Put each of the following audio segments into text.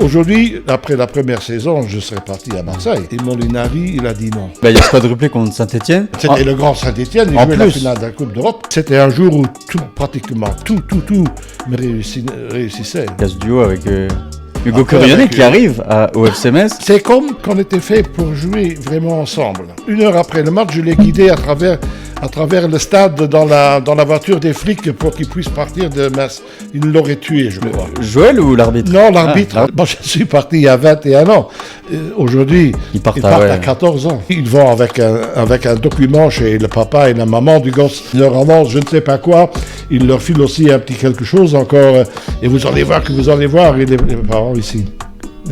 Aujourd'hui, après la première saison, je serais parti à Marseille. Et Molinari, il a dit non. Il y a ce quadruplé contre Saint-Etienne. C'était le grand Saint-Etienne, il jouait la finale de la Coupe d'Europe. C'était un jour où pratiquement tout me réussissait. Il y a ce duo avec Hugo Corionnet qui arrive au FC Metz. C'est comme qu'on était fait pour jouer vraiment ensemble. 1 heure après le match, je l'ai guidé à travers le stade dans la voiture des flics pour qu'ils puissent partir de Metz. Ils l'auraient tué, je crois. Joël ou l'arbitre? Non, l'arbitre. Moi, je suis parti il y a 21 ans. Aujourd'hui, ils partent à 14 ans. Ils vont avec un document chez le papa et la maman du gosse. Ils leur annoncent je ne sais pas quoi. Ils leur filent aussi un petit quelque chose encore. Et vous allez voir. Et les parents ici.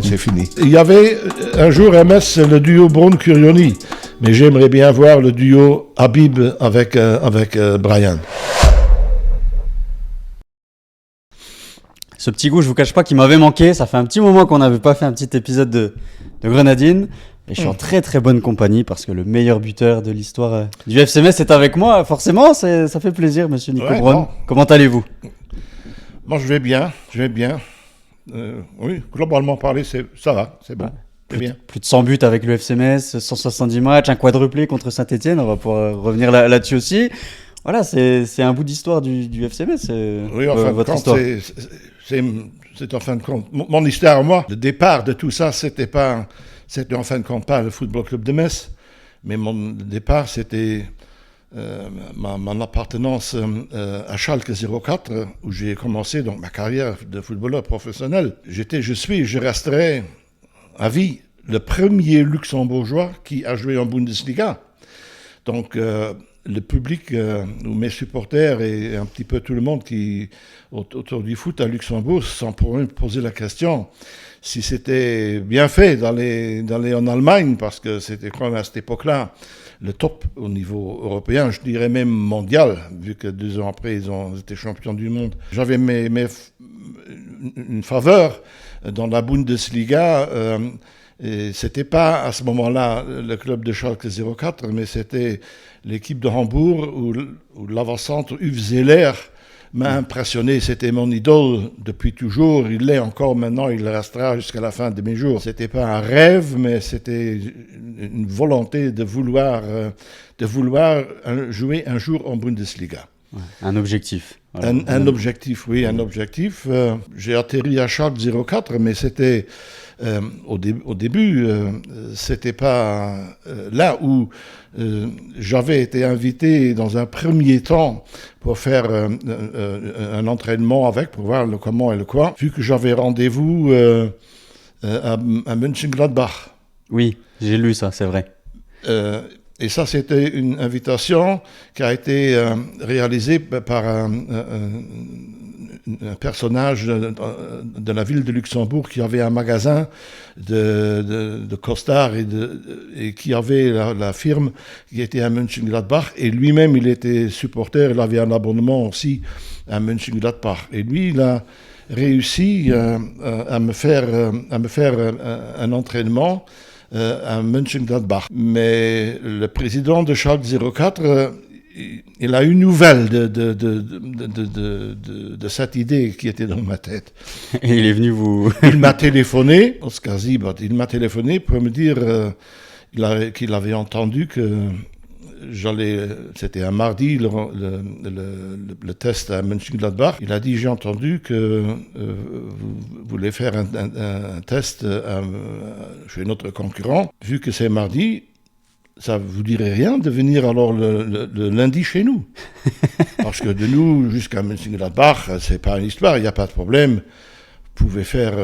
C'est fini. Il y avait un jour à Metz le duo Braun-Curioni. Mais j'aimerais bien voir le duo Habib avec Brian. Ce petit goût, je vous cache pas qu'il m'avait manqué. Ça fait un petit moment qu'on n'avait pas fait un petit épisode de Grenadine. Et je suis en très très bonne compagnie parce que le meilleur buteur de l'histoire du FC Metz est avec moi. Forcément, ça fait plaisir, monsieur Nico Braun. Bon. Comment allez-vous? Moi, je vais bien. Oui, globalement parlé, ça va, c'est bon. C'est bien. Plus de 100 buts avec le FC Metz, 170 matchs, un quadruplé contre Saint-Etienne. On va pouvoir revenir là-dessus aussi. Voilà, c'est un bout d'histoire du FC Metz. Oui, en fin de compte, c'est en fin de compte. Mon histoire, moi, le départ de tout ça, c'était en fin de compte pas le Football Club de Metz, mais mon départ, c'était mon appartenance à Schalke 04, où j'ai commencé donc ma carrière de footballeur professionnel. Je resterai à vie le premier luxembourgeois qui a joué en Bundesliga. Donc, le public, ou mes supporters et un petit peu tout le monde qui autour du foot à Luxembourg, sans pour eux poser la question si c'était bien fait d'aller en Allemagne, parce que c'était quand même à cette époque-là le top au niveau européen, je dirais même mondial, vu que 2 ans après ils ont été champions du monde. J'avais une faveur dans la Bundesliga. Et c'était pas à ce moment-là le club de Schalke 04, mais c'était l'équipe de Hambourg où l'avant-centre Uwe Zeller m'a impressionné. C'était mon idole depuis toujours. Il l'est encore maintenant, il le restera jusqu'à la fin de mes jours. C'était pas un rêve, mais c'était une volonté de vouloir jouer un jour en Bundesliga. Ouais, un objectif. Voilà. Un objectif, oui, un objectif. J'ai atterri à Schalke 04, mais c'était au début, c'était pas là où j'avais été invité dans un premier temps pour faire un entraînement pour voir le comment et le quoi, vu que j'avais rendez-vous à Mönchengladbach. Oui, j'ai lu ça, c'est vrai. Et ça, c'était une invitation qui a été réalisée par un personnage de la ville de Luxembourg qui avait un magasin de costards et qui avait la firme qui était à Mönchengladbach. Et lui-même, il était supporter, il avait un abonnement aussi à Mönchengladbach. Et lui, il a réussi à me faire un entraînement à Mönchengladbach. Mais le président de Schalke 04, il a eu nouvelle de cette idée qui était dans ma tête. Et il est venu vous... Il m'a téléphoné, Oscar Siebert, il m'a téléphoné pour me dire qu'il avait entendu que c'était un mardi, le test à Mönchengladbach. Il a dit, j'ai entendu que vous voulez faire un test chez notre concurrent. Vu que c'est mardi, ça vous dirait rien de venir alors le lundi chez nous. Parce que de nous jusqu'à Mönchengladbach, c'est pas une histoire, il n'y a pas de problème. Vous pouvez faire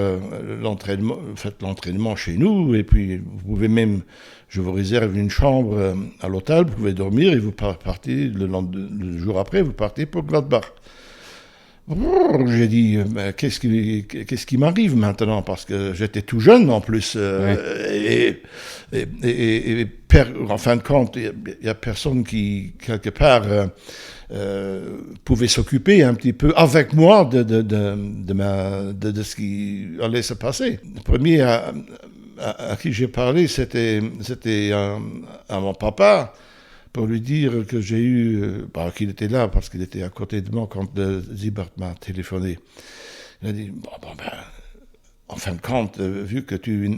faites l'entraînement chez nous, et puis vous pouvez même, je vous réserve une chambre à l'hôtel, vous pouvez dormir, et vous partez le jour après, vous partez pour Gladbach. J'ai dit, qu'est-ce qui m'arrive maintenant, parce que j'étais tout jeune en plus, et en fin de compte, il n'y a personne qui, quelque part, pouvait s'occuper un petit peu avec moi de ce qui allait se passer. Le premier à qui j'ai parlé, c'était à mon papa, pour lui dire que j'ai eu... qu'il était là, parce qu'il était à côté de moi quand Siebert m'a téléphoné. Il a dit, en fin de compte, vu que tu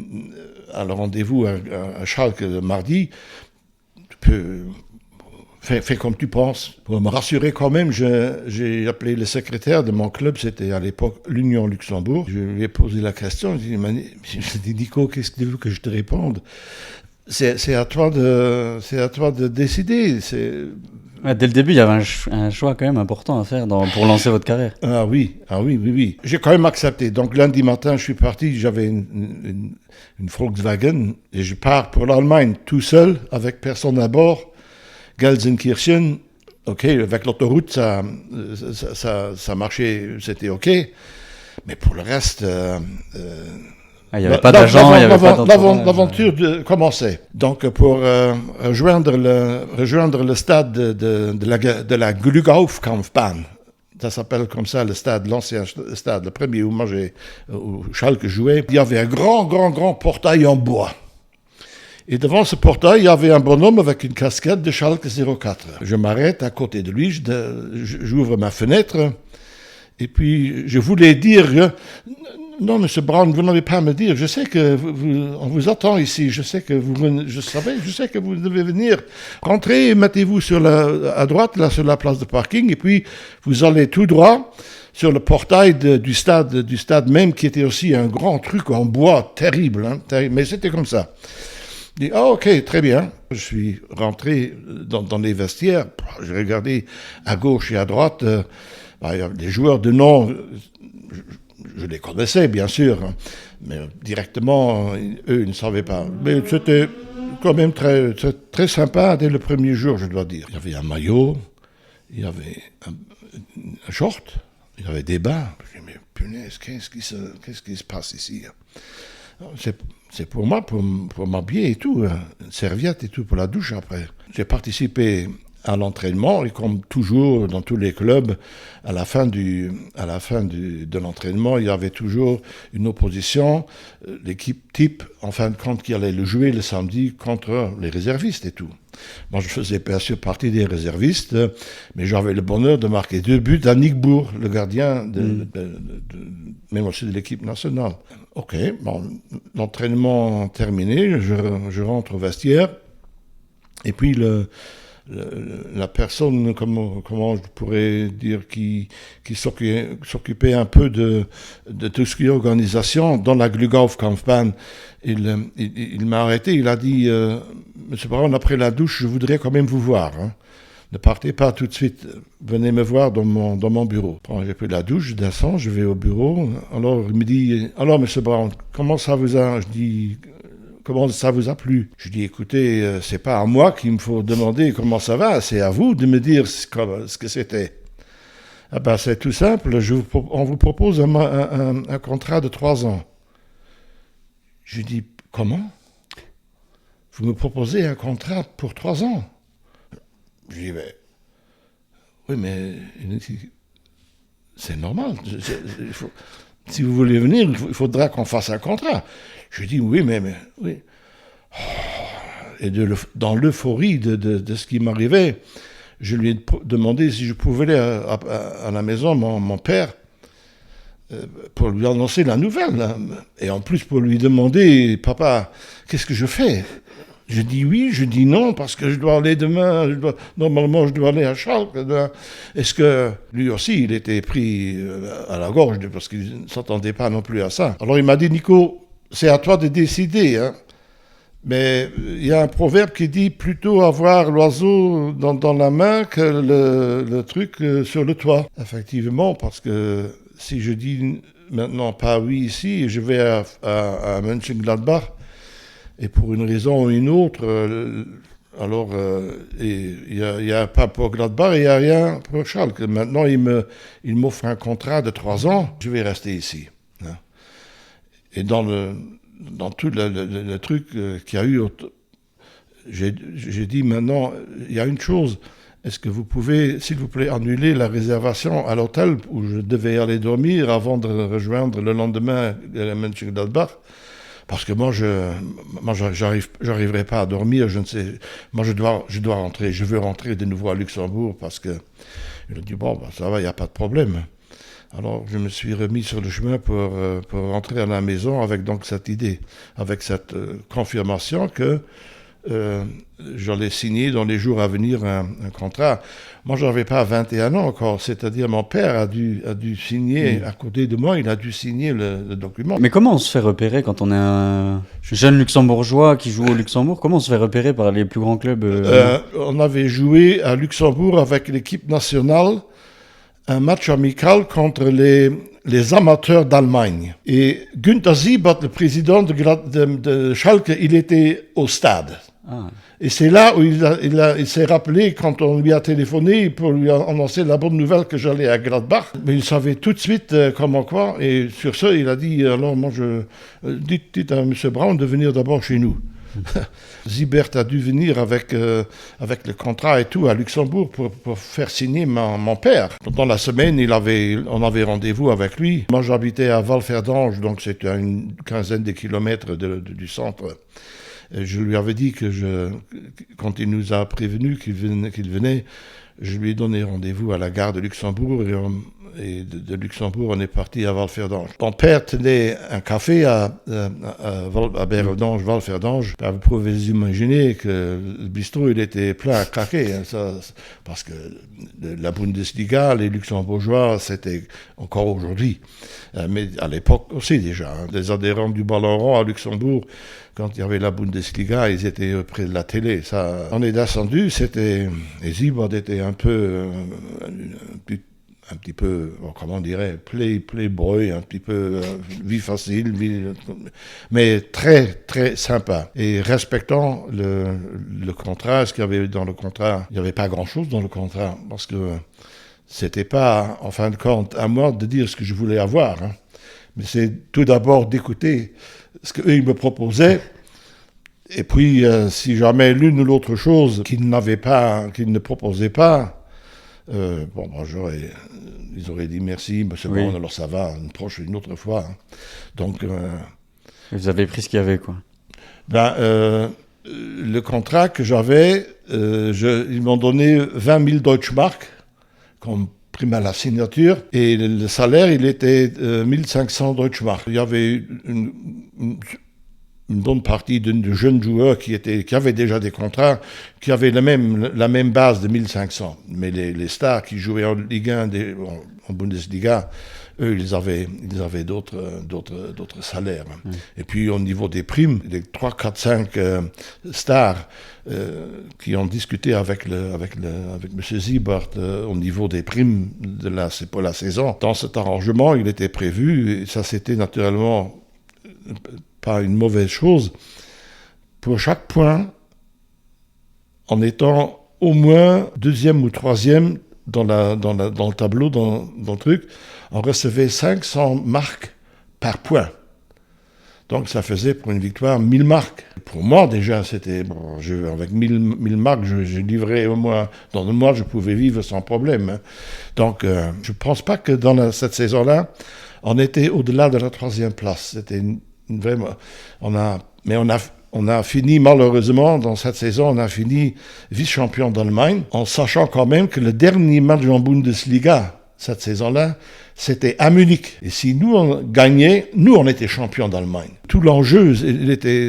as le rendez-vous à Schalke le mardi, tu peux faire comme tu penses. Pour me rassurer quand même, j'ai appelé le secrétaire de mon club, c'était à l'époque l'Union Luxembourg. Je lui ai posé la question, j'ai dit Nico, qu'est-ce que tu veux que je te réponde? C'est à toi de décider. Ouais, dès le début, il y avait un choix quand même important à faire pour lancer votre carrière. Ah oui. J'ai quand même accepté. Donc lundi matin, je suis parti, j'avais une Volkswagen et je pars pour l'Allemagne tout seul, avec personne à bord. Gelsenkirchen, ok, avec l'autoroute, ça marchait, c'était ok. Mais pour le reste... Il n'y avait pas d'agent, il n'y avait pas d'entourage. L'aventure commençait. Donc, pour rejoindre le stade de la Glügaufkampfbahn, ça s'appelle comme ça, le stade, l'ancien stade, le premier où Schalke jouait, il y avait un grand portail en bois. Et devant ce portail, il y avait un bonhomme avec une casquette de Schalke 04. Je m'arrête à côté de lui, j'ouvre ma fenêtre, et puis je voulais dire... Non, M. Brown, vous n'avez pas à me dire. Je sais que on vous attend ici. Je sais que vous devez venir. Rentrez et mettez-vous à droite, là, sur la place de parking, et puis vous allez tout droit sur le portail du stade même, qui était aussi un grand truc en bois terrible, mais c'était comme ça. Je dis, ok, très bien. Je suis rentré dans les vestiaires. J'ai regardé à gauche et à droite. Il y a des joueurs de nom. Je les connaissais, bien sûr, mais directement, eux, ils ne savaient pas. Mais c'était quand même très, très, très sympa dès le premier jour, je dois dire. Il y avait un maillot, il y avait un short, il y avait des bas. Je me dis, mais punaise, qu'est-ce qui se passe ici? C'est pour moi, pour m'habiller et tout, une serviette et tout pour la douche après. J'ai participé à l'entraînement, et comme toujours dans tous les clubs, à la fin de l'entraînement, il y avait toujours une opposition, l'équipe type, en fin de compte, qui allait le jouer le samedi contre les réservistes et tout. Moi, je faisais bien sûr partie des réservistes, mais j'avais le bonheur de marquer 2 buts à Nick Bourg, le gardien, même aussi de l'équipe nationale. Ok, bon, l'entraînement terminé, je rentre au vestiaire, et puis la personne, comment je pourrais dire, qui s'occupait un peu de tout ce qui est organisation dans la Glügaufkampfbahn, il m'a arrêté, il a dit, Monsieur Brown, après la douche, je voudrais quand même vous voir. Ne partez pas tout de suite, venez me voir dans mon bureau. Bon, j'ai pris la douche, je descends, je vais au bureau. Alors il me dit, alors Monsieur Brown, comment ça vous a... Je dis, comment ça vous a plu? Je dis, écoutez, c'est pas à moi qu'il me faut demander comment ça va, c'est à vous de me dire ce que c'était. Ah ben, c'est tout simple, on vous propose un contrat de 3 ans. Je dis, comment? Vous me proposez un contrat pour 3 ans? Je dis, oui, mais c'est normal. Si vous voulez venir, il faudra qu'on fasse un contrat. Je dis, oui, mais oui. Et dans l'euphorie de ce qui m'arrivait, je lui ai demandé si je pouvais aller à la maison, mon père, pour lui annoncer la nouvelle. Et en plus, pour lui demander, papa, qu'est-ce que je fais? Je dis oui, je dis non, parce que je dois aller demain, normalement je dois aller à Schalke. Est-ce que lui aussi, il était pris à la gorge, parce qu'il ne s'attendait pas non plus à ça. Alors il m'a dit, Nico, c'est à toi de décider, hein. Mais il y a un proverbe qui dit plutôt avoir l'oiseau dans la main que le truc sur le toit. Effectivement, parce que si je dis maintenant pas oui ici, je vais à Mönchengladbach, et pour une raison ou une autre, alors il n'y a pas pour Gladbach et il n'y a rien pour Schalke. Maintenant, il m'offre un contrat de 3 ans, je vais rester ici. Hein. Et dans tout le truc qu'il y a eu, j'ai dit maintenant, il y a une chose, est-ce que vous pouvez, s'il vous plaît, annuler la réservation à l'hôtel où je devais aller dormir avant de rejoindre le lendemain Mönchengladbach? Parce que moi, j'arriverai pas à dormir, je ne sais. Moi, je dois rentrer, je veux rentrer de nouveau à Luxembourg parce que. Il a dit, bon, ça va, il n'y a pas de problème. Alors je me suis remis sur le chemin pour rentrer à la maison avec donc cette idée, avec cette confirmation que j'allais signer dans les jours à venir un contrat. Moi, je n'avais pas 21 ans encore, c'est-à-dire mon père a dû signer à côté de moi, il a dû signer le document. Mais comment on se fait repérer quand on est un jeune luxembourgeois qui joue au Luxembourg? Comment on se fait repérer par les plus grands clubs On avait joué à Luxembourg avec l'équipe nationale un match amical contre les amateurs d'Allemagne. Et Günther Siebert, le président de Schalke, il était au stade. Ah. Et c'est là où il s'est rappelé, quand on lui a téléphoné pour lui annoncer la bonne nouvelle que j'allais à Gladbach. Mais il savait tout de suite comment quoi. Et sur ça, il a dit, alors moi, dites à M. Brown de venir d'abord chez nous. Siebert a dû venir avec le contrat et tout à Luxembourg pour faire signer mon père. Dans la semaine, on avait rendez-vous avec lui. Moi, j'habitais à Valferdange, donc c'était à une quinzaine de kilomètres du centre. Et je lui avais dit que quand il nous a prévenu qu'il venait, je lui ai donné rendez-vous à la gare de Luxembourg et de Luxembourg, on est parti à Valferdange. Mon père tenait un café à Valferdange, Valferdange. Vous pouvez imaginer que le bistrot, il était plein à craquer. Hein, parce que la Bundesliga, les Luxembourgeois, c'était encore aujourd'hui. Mais à l'époque aussi déjà. Hein, les adhérents du Ballon rond à Luxembourg, quand il y avait la Bundesliga, ils étaient près de la télé. Ça, on est descendu, et Siebert était un petit peu, comment on dirait, playboy, un petit peu vie facile, mais très, très sympa. Et respectant le contrat, ce qu'il y avait dans le contrat, il n'y avait pas grand-chose dans le contrat, parce que c'était pas, en fin de compte, à moi de dire ce que je voulais avoir. Hein. Mais c'est tout d'abord d'écouter ce qu'eux, ils me proposaient. Et puis, si jamais l'une ou l'autre chose qu'ils ne proposaient pas, ils auraient dit merci, monsieur Brown, alors ça va, une autre fois. Hein. Donc, vous avez pris ce qu'il y avait, quoi. Le contrat que j'avais, ils m'ont donné 20 000 Deutschmark comme prime à la signature, et le salaire, il était 1500 Deutschmark. Il y avait une bonne partie de jeunes joueurs qui avaient déjà des contrats, qui avaient la même base de 1500. Mais les stars qui jouaient en Ligue 1, en Bundesliga, eux, ils avaient d'autres salaires. Mmh. Et puis, au niveau des primes, les 3, 4, 5 stars qui ont discuté avec M. Siebert au niveau des primes c'est pour la saison. Dans cet arrangement, il était prévu, et ça c'était naturellement pas une mauvaise chose, pour chaque point, en étant au moins 2e ou 3e dans le tableau, dans le truc, on recevait 500 marques par point. Donc ça faisait pour une victoire 1000 marques. Pour moi déjà, c'était avec 1000 marques, je livrais au moins, dans le mois, je pouvais vivre sans problème. Hein. Donc je ne pense pas que dans cette saison-là, on était au-delà de la 3e place. C'était vraiment, on a fini, malheureusement, dans cette saison, on a fini vice-champion d'Allemagne, en sachant quand même que le dernier match en Bundesliga, cette saison-là, c'était à Munich. Et si nous, on gagnait, nous, on était champion d'Allemagne. Tout l'enjeu,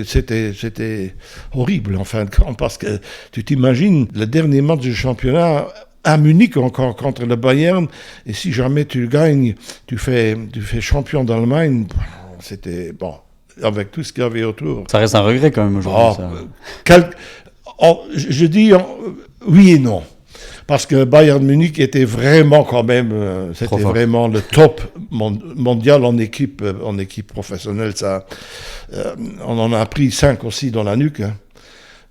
c'était horrible, en fin de compte, parce que tu t'imagines, le dernier match du championnat, à Munich encore contre le Bayern, et si jamais tu gagnes, tu fais champion d'Allemagne, c'était bon. Avec tout ce qu'il y avait autour. Ça reste un regret quand même aujourd'hui. Je dis oui et non. Parce que Bayern Munich était vraiment quand même, c'était vraiment le top mondial en équipe professionnelle. Ça, on en a pris 5 aussi dans la nuque. Hein.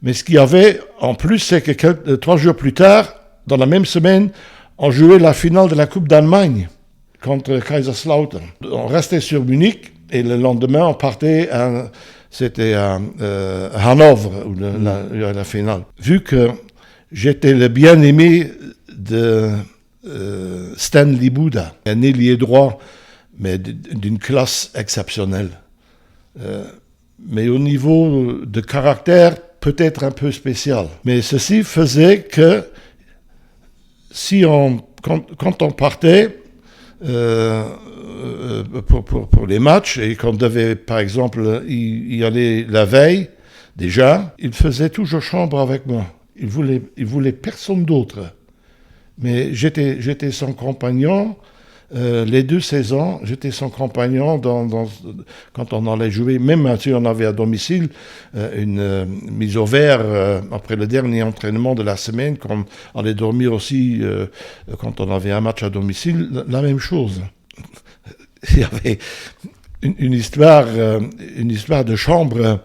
Mais ce qu'il y avait en plus, c'est que 3 jours plus tard, dans la même semaine, on jouait la finale de la Coupe d'Allemagne contre Kaiserslautern. On restait sur Munich. Et le lendemain, on partait c'était à Hanovre, où la finale. Vu que j'étais le bien-aimé de Stanley Buda, un ailier droit, mais d'une classe exceptionnelle. Mais au niveau de caractère, peut-être un peu spécial. Mais ceci faisait que quand on partait, pour les matchs, et qu'on devait, par exemple, y aller la veille, déjà, il faisait toujours chambre avec moi. Il voulait personne d'autre. Mais j'étais son compagnon. Les 2 saisons, j'étais son compagnon quand on allait jouer, même si on avait à domicile une mise au vert après le dernier entraînement de la semaine, qu'on allait dormir aussi quand on avait un match à domicile, la même chose. Il y avait une histoire de chambre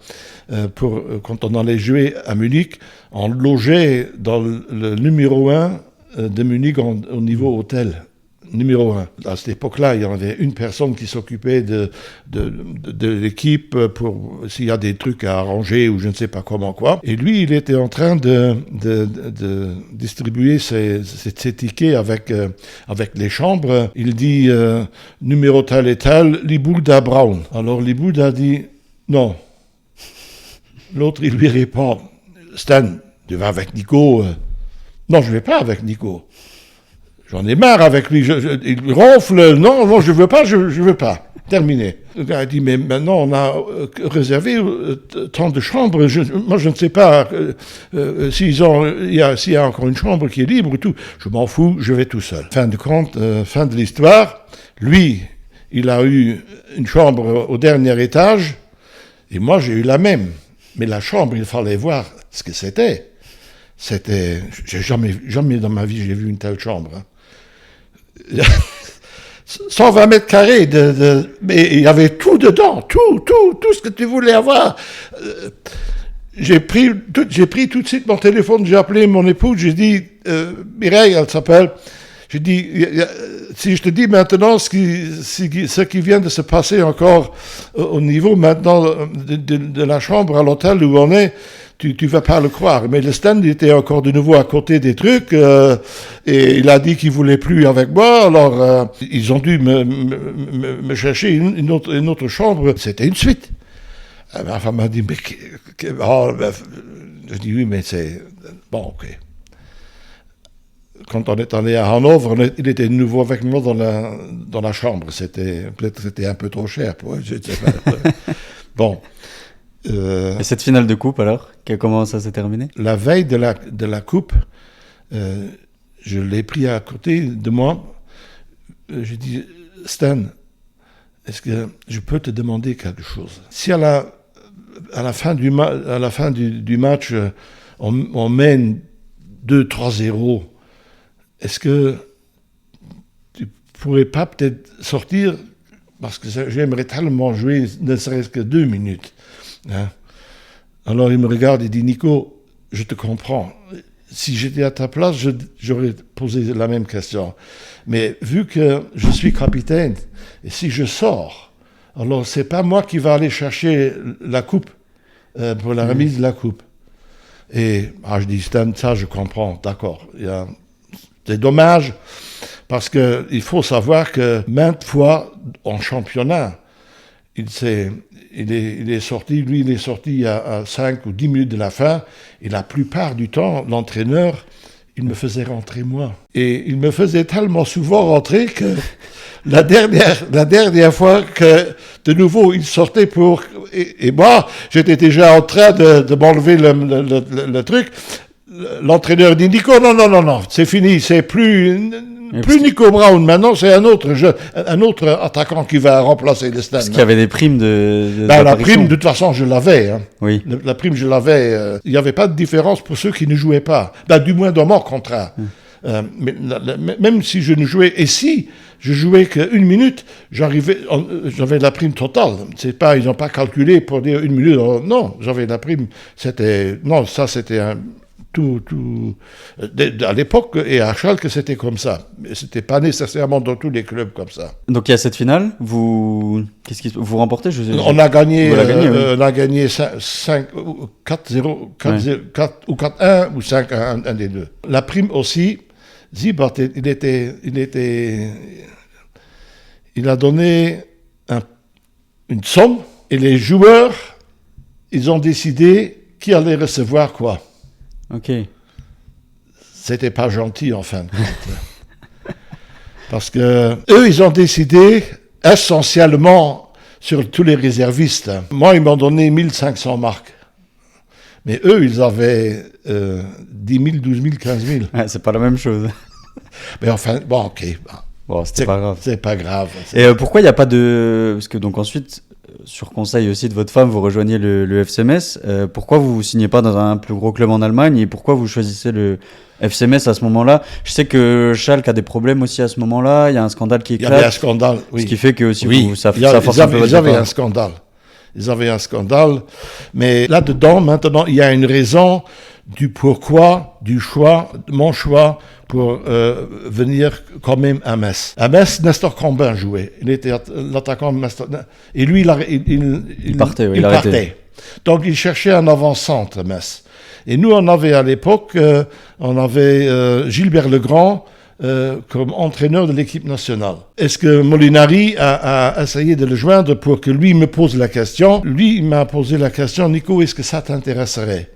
quand on allait jouer à Munich. On logeait dans le numéro 1 de Munich au niveau hôtel. Numéro 1. À cette époque-là, il y en avait une personne qui s'occupait de l'équipe pour s'il y a des trucs à arranger ou je ne sais pas comment quoi. Et lui, il était en train de distribuer ses tickets avec les chambres. Il dit numéro tel et tel, Libouda Brown. Alors Libouda dit non. L'autre, il lui répond, Stan, tu vas avec Nico. Non, je ne vais pas avec Nico. J'en ai marre avec lui, il ronfle, non, je veux pas. Terminé. Le gars a dit, mais maintenant on a réservé tant de chambres, moi je ne sais pas s'il y a encore une chambre qui est libre ou tout. Je m'en fous, je vais tout seul. Fin de compte, fin de l'histoire, lui, il a eu une chambre au dernier étage, et moi j'ai eu la même. Mais la chambre, il fallait voir ce que c'était. J'ai jamais dans ma vie j'ai vu une telle chambre. 120 mètres carrés, mais il y avait tout dedans, tout ce que tu voulais avoir. J'ai pris tout de suite mon téléphone, j'ai appelé mon épouse, j'ai dit, Mireille, elle s'appelle, j'ai dit, si je te dis maintenant ce qui vient de se passer encore au niveau maintenant de la chambre à l'hôtel où on est, tu vas pas le croire. Mais le stand était encore de nouveau à côté des trucs et il a dit qu'il voulait plus avec moi. Alors ils ont dû me chercher une autre chambre. C'était une suite. Ma femme m'a dit mais je dis oui mais c'est bon ok. Quand on est allé à Hanovre, il était de nouveau avec moi dans la chambre. Peut-être c'était un peu trop cher pour eux, je ne sais pas. Bon. Et cette finale de coupe alors, comment ça s'est terminé? La veille de la coupe, je l'ai pris à côté de moi. J'ai dit, Stan, est-ce que je peux te demander quelque chose? Si à la fin du match, on mène 2-3-0, est-ce que tu pourrais pas peut-être sortir? Parce que j'aimerais tellement jouer, ne serait-ce que 2 minutes. Hein? Alors il me regarde et dit, Nico, je te comprends. Si j'étais à ta place, j'aurais posé la même question. Mais vu que je suis capitaine, et si je sors, alors c'est pas moi qui va aller chercher la coupe, pour la remise de la coupe. Et je dis, Stan, ça je comprends, d'accord. C'est dommage, parce qu'il faut savoir que maintes fois en championnat, il est sorti à 5 ou 10 minutes de la fin, et la plupart du temps, l'entraîneur, il me faisait rentrer moi. Et il me faisait tellement souvent rentrer que la dernière fois que, de nouveau, il sortait et moi, j'étais déjà en train de m'enlever le truc, l'entraîneur dit, Nico, non, c'est fini, c'est plus Nico Brown, maintenant c'est un autre attaquant qui va remplacer le stand. Parce qu'il y avait des primes la prime, de toute façon, je l'avais. Hein. Oui. La prime, je l'avais. Il n'y avait pas de différence pour ceux qui ne jouaient pas. Du moins dans mon contrat. Mais même si je ne jouais, et si je jouais qu'une minute, j'avais la prime totale. Ils n'ont pas calculé pour dire 1 minute. Non, j'avais la prime. C'était tout à l'époque, et à Schalke c'était comme ça, mais c'était pas nécessairement dans tous les clubs comme ça. Donc il y a cette finale, vous remportez, on a gagné, oui. On a gagné 4-0, 4 ou 4-1 ou 5-1, un des deux. La prime aussi, Siebert, il a donné une somme, et les joueurs, ils ont décidé qui allait recevoir quoi. Ok. C'était pas gentil en fin de compte. Parce que eux, ils ont décidé essentiellement sur tous les réservistes. Moi, ils m'ont donné 1500 marques. Mais eux, ils avaient 10 000, 12 000, 15 000. Ouais, c'est pas la même chose. Mais enfin, bon, ok. Bon, c'était pas grave. C'est pas grave. Et pourquoi il n'y a pas de... Parce que donc ensuite, sur conseil aussi de votre femme, vous rejoignez le FC Metz. Pourquoi vous ne signez pas dans un plus gros club en Allemagne et pourquoi vous choisissez le FC Metz à ce moment-là? Je sais que Schalke a des problèmes aussi à ce moment-là. Il y a un scandale qui éclate. Il y avait un scandale, oui. Ce qui fait que aussi ça force un peu votre Ils avaient départ. un scandale. Ils avaient un scandale. Mais là-dedans, maintenant, il y a une raison du pourquoi, du choix, de mon choix pour venir quand même à Metz. À Metz, Nestor Cambin jouait. Il était l'attaquant. Et lui, il partait. Il arrêtait. Donc, il cherchait un avant-centre à Metz. Et nous, on avait à l'époque, Gilbert Legrand comme entraîneur de l'équipe nationale. Est-ce que Molinari a essayé de le joindre pour que lui me pose la question? Lui, il m'a posé la question, Nico, est-ce que ça t'intéresserait?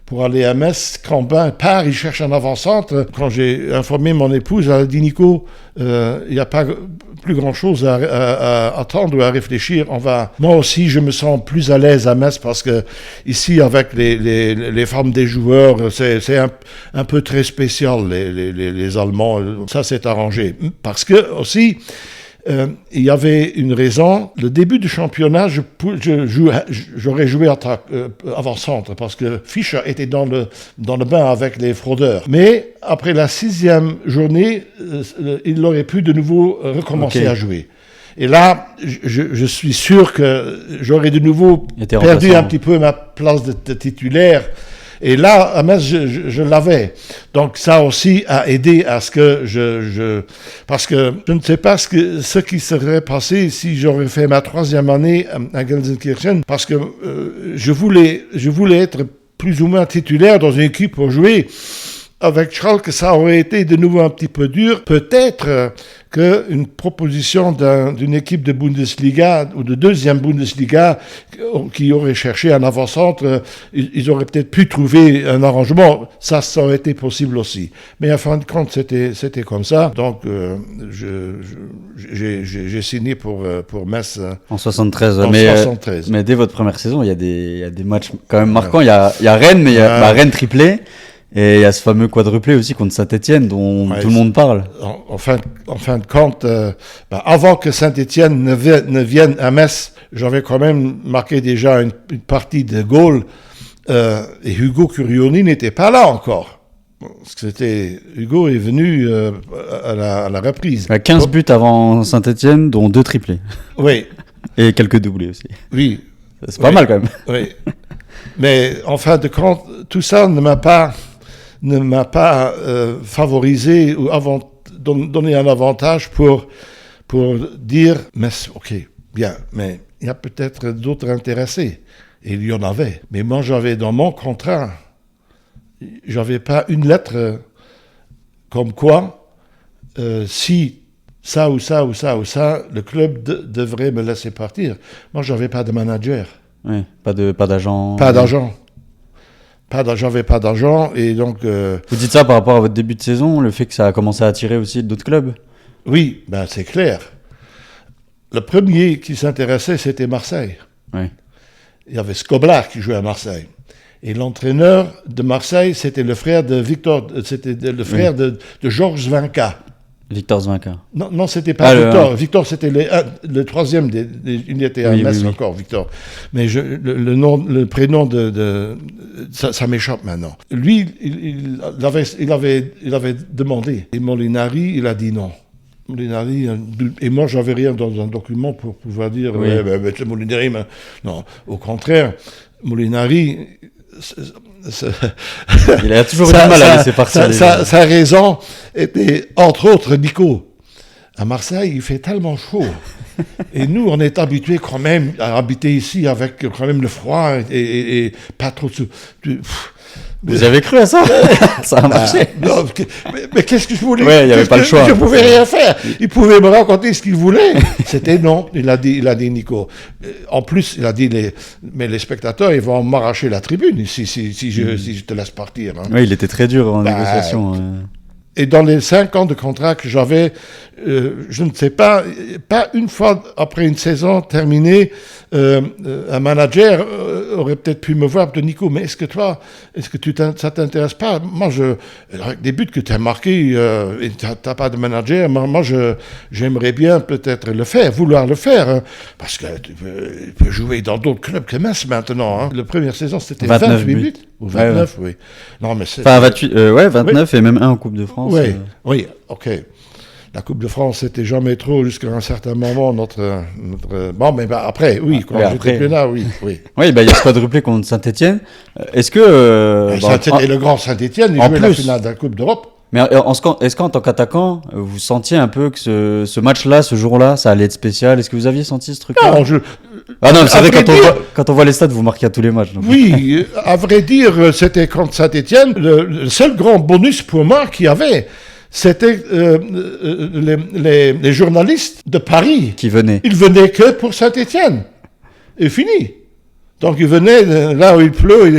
Pour aller à Metz, Cambin part, il cherche un avant-centre. Quand j'ai informé mon épouse, elle a dit, Nico, il n'y a pas plus grand-chose à attendre ou à réfléchir. Moi aussi, je me sens plus à l'aise à Metz parce que ici, avec les femmes des joueurs, c'est un peu très spécial, les Allemands. Ça s'est arrangé. Parce que aussi, il y avait une raison. Le début du championnat, j'aurais joué avant-centre parce que Fischer était dans le bain avec les fraudeurs. Mais après la 6e journée, il aurait pu de nouveau recommencer à jouer. Et là, je suis sûr que j'aurais de nouveau perdu un petit peu ma place de titulaire. Et là, à Metz, je l'avais. Donc, ça aussi a aidé à ce que parce que je ne sais pas ce qui serait passé si j'aurais fait ma 3e année à Gelsenkirchen, parce que je voulais être plus ou moins titulaire dans une équipe pour jouer. Avec Schalke, ça aurait été de nouveau un petit peu dur. Peut-être qu'une proposition d'une équipe de Bundesliga ou de 2e Bundesliga qui aurait cherché un avant-centre, ils auraient peut-être pu trouver un arrangement. Ça aurait été possible aussi. Mais en fin de compte, c'était comme ça. Donc, j'ai signé pour Metz. En 73. En 73. Mais dès votre première saison, il y a des matchs quand même marquants. Il y a Rennes, mais il y a Rennes triplé. Et il y a ce fameux quadruplé aussi contre Saint-Etienne dont tout le monde parle. En fin de compte, avant que Saint-Etienne ne vienne à Metz, j'avais quand même marqué déjà une partie de goal. Et Hugo Curioni n'était pas là encore. Parce que Hugo est venu à la reprise. 15 buts avant Saint-Etienne, dont 2 triplés. Oui. Et quelques doublés aussi. Oui. C'est pas mal quand même. Oui. Mais en fin de compte, tout ça ne m'a pas favorisé ou donné un avantage pour dire, mais ok, bien, mais il y a peut-être d'autres intéressés. Et il y en avait. Mais moi, j'avais dans mon contrat, j'avais pas une lettre comme quoi, si ça ou ça ou ça ou ça, le club devrait me laisser partir. Moi, j'avais pas de manager. Oui, pas d'agent. Pas d'argent. J'avais pas d'argent et donc... Vous dites ça par rapport à votre début de saison, le fait que ça a commencé à attirer aussi d'autres clubs? Oui, c'est clair. Le premier qui s'intéressait, c'était Marseille. Oui. Il y avait Skoblar qui jouait à Marseille. Et l'entraîneur de Marseille, c'était le frère de Victor, c'était le frère de Georges Vinca. Victor Zvinka. Non, c'était pas Victor. Victor, c'était le troisième. Il était à Metz encore, Victor. Mais le prénom ça m'échappe maintenant. Lui, il avait demandé. Et Molinari, il a dit non. Molinari, et moi, j'avais rien dans un document pour pouvoir dire, c'est Molinari, mais non. Au contraire, Molinari, il a toujours eu du mal à laisser partir. Sa raison était, entre autres, Nico. À Marseille, il fait tellement chaud. Et nous, on est habitués quand même à habiter ici avec quand même le froid et pas trop de... Vous avez cru à ça? Ça a marché. Non, mais qu'est-ce que je voulais? Ouais, il n'y avait pas le choix. Je ne pouvais rien faire. Il pouvait me raconter ce qu'il voulait. C'était non. Il a dit Nico. En plus, il a dit mais les spectateurs, ils vont m'arracher la tribune si je te laisse partir. Hein. Oui, il était très dur en négociation. Et dans les 5 ans de contrat que j'avais, je ne sais pas une fois après une saison terminée, un manager aurait peut-être pu me voir de Nico, mais est-ce que ça t'intéresse pas? Moi, avec des buts que tu as marqués, et tu n'as pas de manager, moi, j'aimerais bien peut-être vouloir le faire, hein, parce que tu peux jouer dans d'autres clubs que Metz maintenant. Hein. La première saison, c'était 28 buts. Ou 29, oui. Non, mais enfin, 29 oui. Et même un en Coupe de France. Oui, ok. La Coupe de France, c'était jamais trop jusqu'à un certain moment. Bon, mais après, oui, quand j'étais plus là, oui. Oui, il y a ce quadruplé contre Saint-Etienne. Est-ce que... et le grand Saint-Etienne, il jouait la finale de la Coupe d'Europe. Mais est-ce qu'en tant qu'attaquant, vous sentiez un peu que ce match-là, ce jour-là, ça allait être spécial? Est-ce que vous aviez senti ce truc-là? Non, c'est vrai, quand on voit les stats, vous marquez à tous les matchs. Donc. Oui, à vrai dire, c'était contre Saint-Etienne. Le seul grand bonus pour moi qu'il y avait, c'était les journalistes de Paris. Qui venaient. Ils venaient que pour Saint-Etienne. Et fini. Donc, ils venaient, là où il pleut,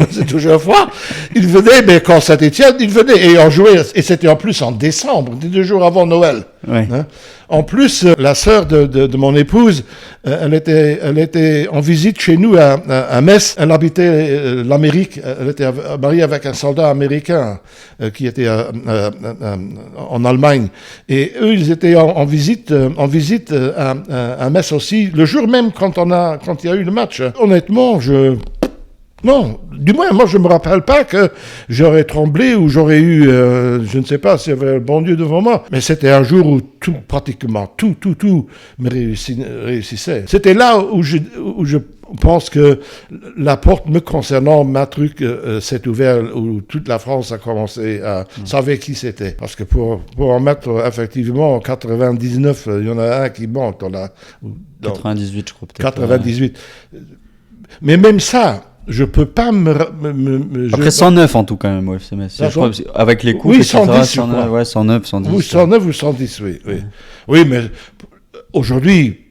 c'est toujours froid. Ils venaient, mais quand Saint-Etienne, ils venaient. Et on jouait, et c'était en plus en décembre, 2 jours avant Noël. Ouais. Hein? En plus, la sœur de mon épouse, elle était en visite chez nous à Metz. Elle habitait l'Amérique. Elle était mariée avec un soldat américain qui était en Allemagne. Et eux, ils étaient en visite à Metz aussi. Le jour même quand il y a eu le match. Honnêtement, non, du moins, moi, je ne me rappelle pas que j'aurais tremblé ou j'aurais eu, je ne sais pas s'il y avait le bon Dieu devant moi, mais c'était un jour où pratiquement tout me réussissait. C'était là où je pense que la porte me concernant, ma truc s'est ouverte, où toute la France a commencé à savoir qui c'était. Parce que pour en mettre, effectivement, en 99, il y en a un qui manque. 98, je crois peut-être. 98. Mais même ça, je peux pas Après 109 en tout quand même au FC Metz. Avec les coups, oui, etc. 110, 109, 110. Oui, 109 ou 110, oui. Oui, mais aujourd'hui,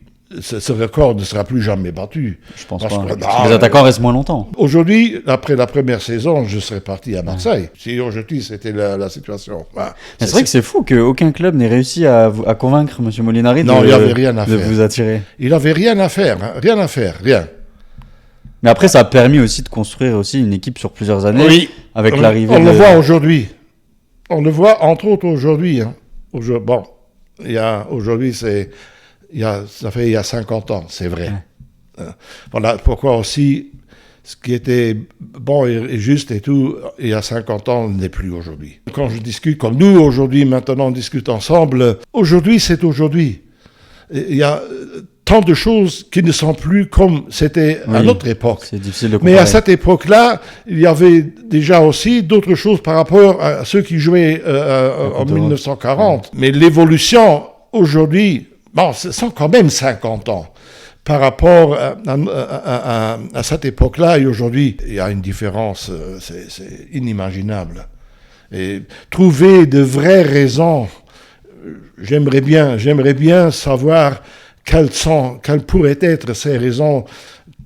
ce record ne sera plus jamais battu. Je pense pas. Les attaquants restent moins longtemps. Aujourd'hui, après la première saison, je serais parti à Marseille. Si aujourd'hui, c'était la situation. C'est vrai que c'est fou qu'aucun club n'ait réussi à convaincre M. Molinari de vous attirer. Il n'avait rien à faire. Rien. Mais après, ça a permis aussi de construire aussi une équipe sur plusieurs années. Oui. Avec l'arrivée. On le voit aujourd'hui. On le voit entre autres aujourd'hui. Hein. Aujourd'hui, ça fait il y a 50 ans, c'est vrai. Ouais. Voilà pourquoi aussi ce qui était bon et juste et tout, il y a 50 ans, n'est plus aujourd'hui. Quand je discute, comme nous aujourd'hui, maintenant on discute ensemble, aujourd'hui c'est aujourd'hui. Il y a tant de choses qui ne sont plus comme c'était à notre époque. C'est difficile de comparer. Mais à cette époque-là, il y avait déjà aussi d'autres choses par rapport à ceux qui jouaient en 1940. Mais l'évolution aujourd'hui, ce sont quand même 50 ans. Par rapport à cette époque-là et aujourd'hui, il y a une différence, c'est inimaginable. Et trouver de vraies raisons, j'aimerais bien savoir quelles pourraient être ces raisons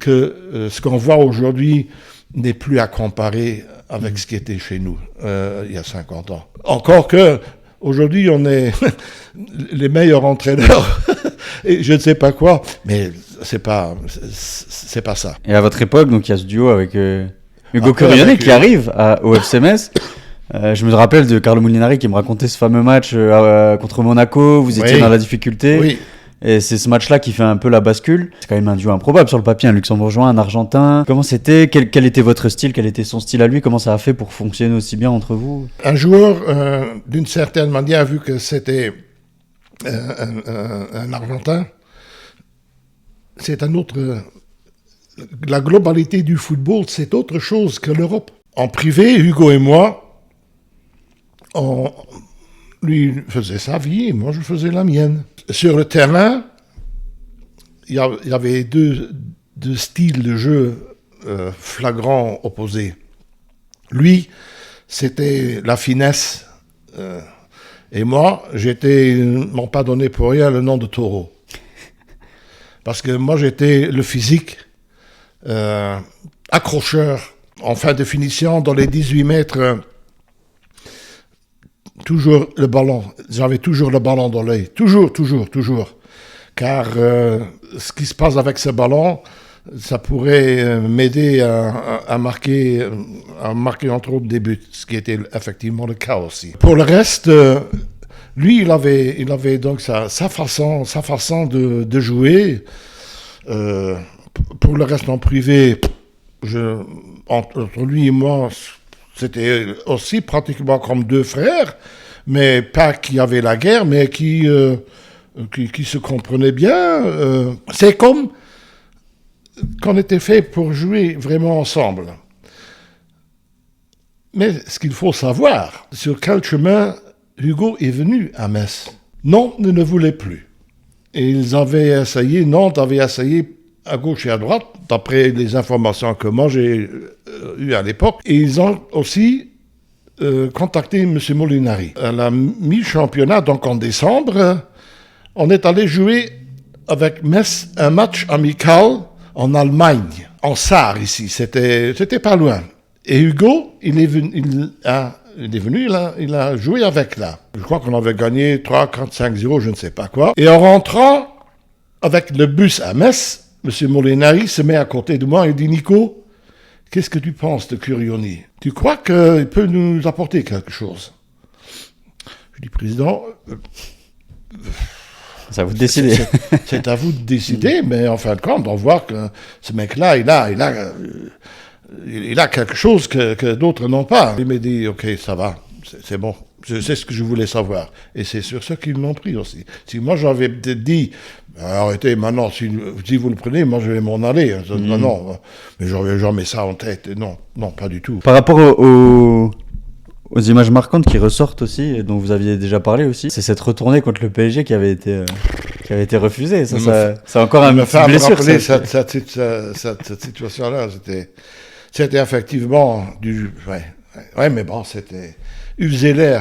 que ce qu'on voit aujourd'hui n'est plus à comparer avec ce qui était chez nous il y a 50 ans. Encore que aujourd'hui on est les meilleurs entraîneurs et je ne sais pas quoi, mais c'est pas ça. Et à votre époque, donc il y a ce duo avec Hugo Coriolis qui arrive au FC Metz. Je me rappelle de Carlo Molinari qui me racontait ce fameux match contre Monaco. Vous étiez dans la difficulté. Oui. Et c'est ce match-là qui fait un peu la bascule. C'est quand même un duo improbable sur le papier, un luxembourgeois, un argentin. Comment c'était? Quel était votre style? Quel était son style à lui? Comment ça a fait pour fonctionner aussi bien entre vous? Un joueur, d'une certaine manière, vu que c'était un argentin, c'est un autre... La globalité du football, c'est autre chose que l'Europe. En privé, Hugo et moi, lui faisait sa vie et moi je faisais la mienne. Sur le terrain, il y avait deux styles de jeu flagrants opposés. Lui, c'était la finesse. Et moi, m'ont pas donné pour rien le nom de taureau. Parce que moi, j'étais le physique, accrocheur, en fin de finition, dans les 18 mètres, toujours le ballon. J'avais toujours le ballon dans l'œil. Toujours. Car ce qui se passe avec ce ballon, ça pourrait m'aider à marquer entre autres des buts, ce qui était effectivement le cas aussi. Pour le reste, lui, il avait donc sa façon de jouer. Pour le reste en privé, entre lui et moi, c'était aussi pratiquement comme deux frères, mais pas qui avaient la guerre, mais qui se comprenaient bien. C'est comme qu'on était fait pour jouer vraiment ensemble. Mais ce qu'il faut savoir, sur quel chemin Hugo est venu à Metz. Nantes ne voulait plus. Et Nantes avait essayé à gauche et à droite, d'après les informations que moi j'ai eues à l'époque. Et ils ont aussi contacté M. Molinari. À la mi-championnat, donc en décembre, on est allé jouer avec Metz un match amical en Allemagne, en Sarre ici, c'était pas loin. Et Hugo, il a joué avec là. Je crois qu'on avait gagné 3, 4, 5-0, je ne sais pas quoi. Et en rentrant avec le bus à Metz, M. Molinari se met à côté de moi et dit « Nico, qu'est-ce que tu penses de Curioni? Tu crois qu'il peut nous apporter quelque chose ?» Je dis « Président... c'est à vous de décider. C'est à vous de décider, mais en fin de compte, on voit que ce mec-là, il a quelque chose que d'autres n'ont pas. Il m'a dit, ok, ça va, c'est bon, c'est ce que je voulais savoir. Et c'est sur ce qu'ils l'ont pris aussi. Si moi j'avais dit, arrêtez maintenant, si vous le prenez, moi je vais m'en aller. Non, mais j'aurais jamais ça en tête. Non, pas du tout. Par rapport aux images marquantes qui ressortent aussi, et dont vous aviez déjà parlé aussi, c'est cette retournée contre le PSG qui avait été refusée. C'est encore un petit blessure. Cette situation-là, c'était effectivement du... Ouais, mais bon, c'était... Uzeler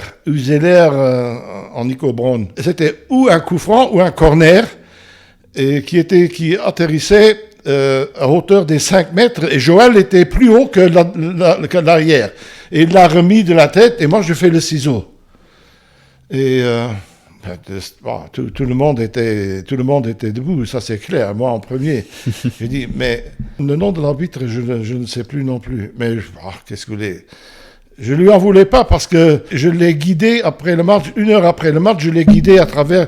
en Nico Braun. C'était ou un coup franc ou un corner qui atterrissait à hauteur des 5 mètres, et Joël était plus haut que l'arrière. Et il l'a remis de la tête, et moi je fais le ciseau. Et tout le monde était debout, ça c'est clair, moi en premier. J'ai dit, mais le nom de l'arbitre, je ne sais plus non plus. Mais qu'est-ce que vous voulez ? Je lui en voulais pas parce que je l'ai guidé après le match, 1 heure après le match, je l'ai guidé à travers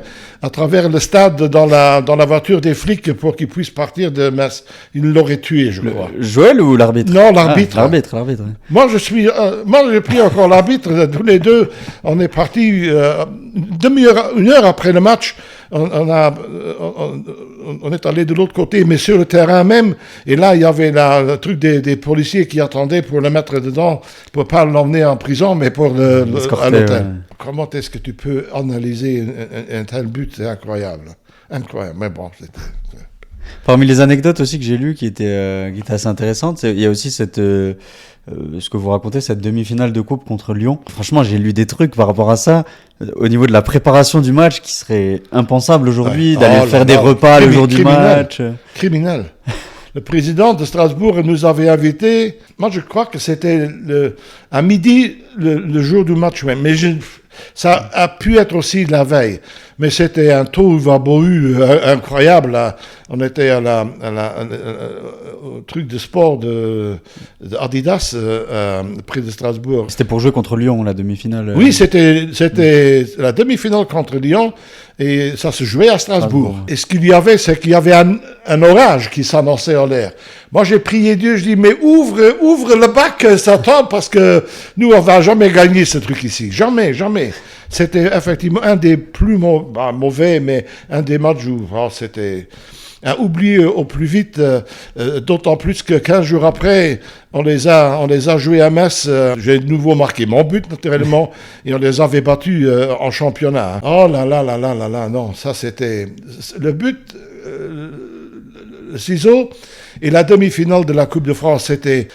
le stade dans la voiture des flics pour qu'il puisse partir de Metz. Il l'aurait tué, je crois. Joël ou l'arbitre ? Non, l'arbitre. L'arbitre. Moi, j'ai pris encore l'arbitre. Tous les deux, on est partis 1 heure après le match. On est allé de l'autre côté, mais sur le terrain même. Et là, il y avait le truc des policiers qui attendaient pour le mettre dedans, pour pas l'emmener en prison, mais pour à l'hôtel. Ouais. Comment est-ce que tu peux analyser un tel but? C'est incroyable. Incroyable. Mais bon, c'était... Parmi les anecdotes aussi que j'ai lues qui étaient assez intéressantes, il y a aussi ce que vous racontez, cette demi-finale de coupe contre Lyon. Franchement, j'ai lu des trucs par rapport à ça, au niveau de la préparation du match, qui serait impensable aujourd'hui, d'aller faire des repas le jour du match. Criminel. Le président de Strasbourg nous avait invités. Moi, je crois que c'était à midi, le jour du match même. Mais ça a pu être aussi la veille. Mais c'était un tohu-wabohu incroyable. Là. On était au truc de sport de Adidas, près de Strasbourg. C'était pour jouer contre Lyon, la demi-finale. Oui, c'était la demi-finale contre Lyon. Et ça se jouait à Strasbourg. Et ce qu'il y avait, c'est qu'il y avait un orage qui s'annonçait en l'air. Moi, j'ai prié Dieu, je dis, mais ouvre le bac, Satan, parce que nous, on va jamais gagner ce truc ici. Jamais. C'était effectivement un des plus mauvais, mais un des matchs où c'était oublié au plus vite, d'autant plus que 15 jours après, on les a joués à Metz. J'ai de nouveau marqué mon but, naturellement, et on les avait battus en championnat. Oh là là, non, ça c'était... Le but, le ciseau, et la demi-finale de la Coupe de France, c'était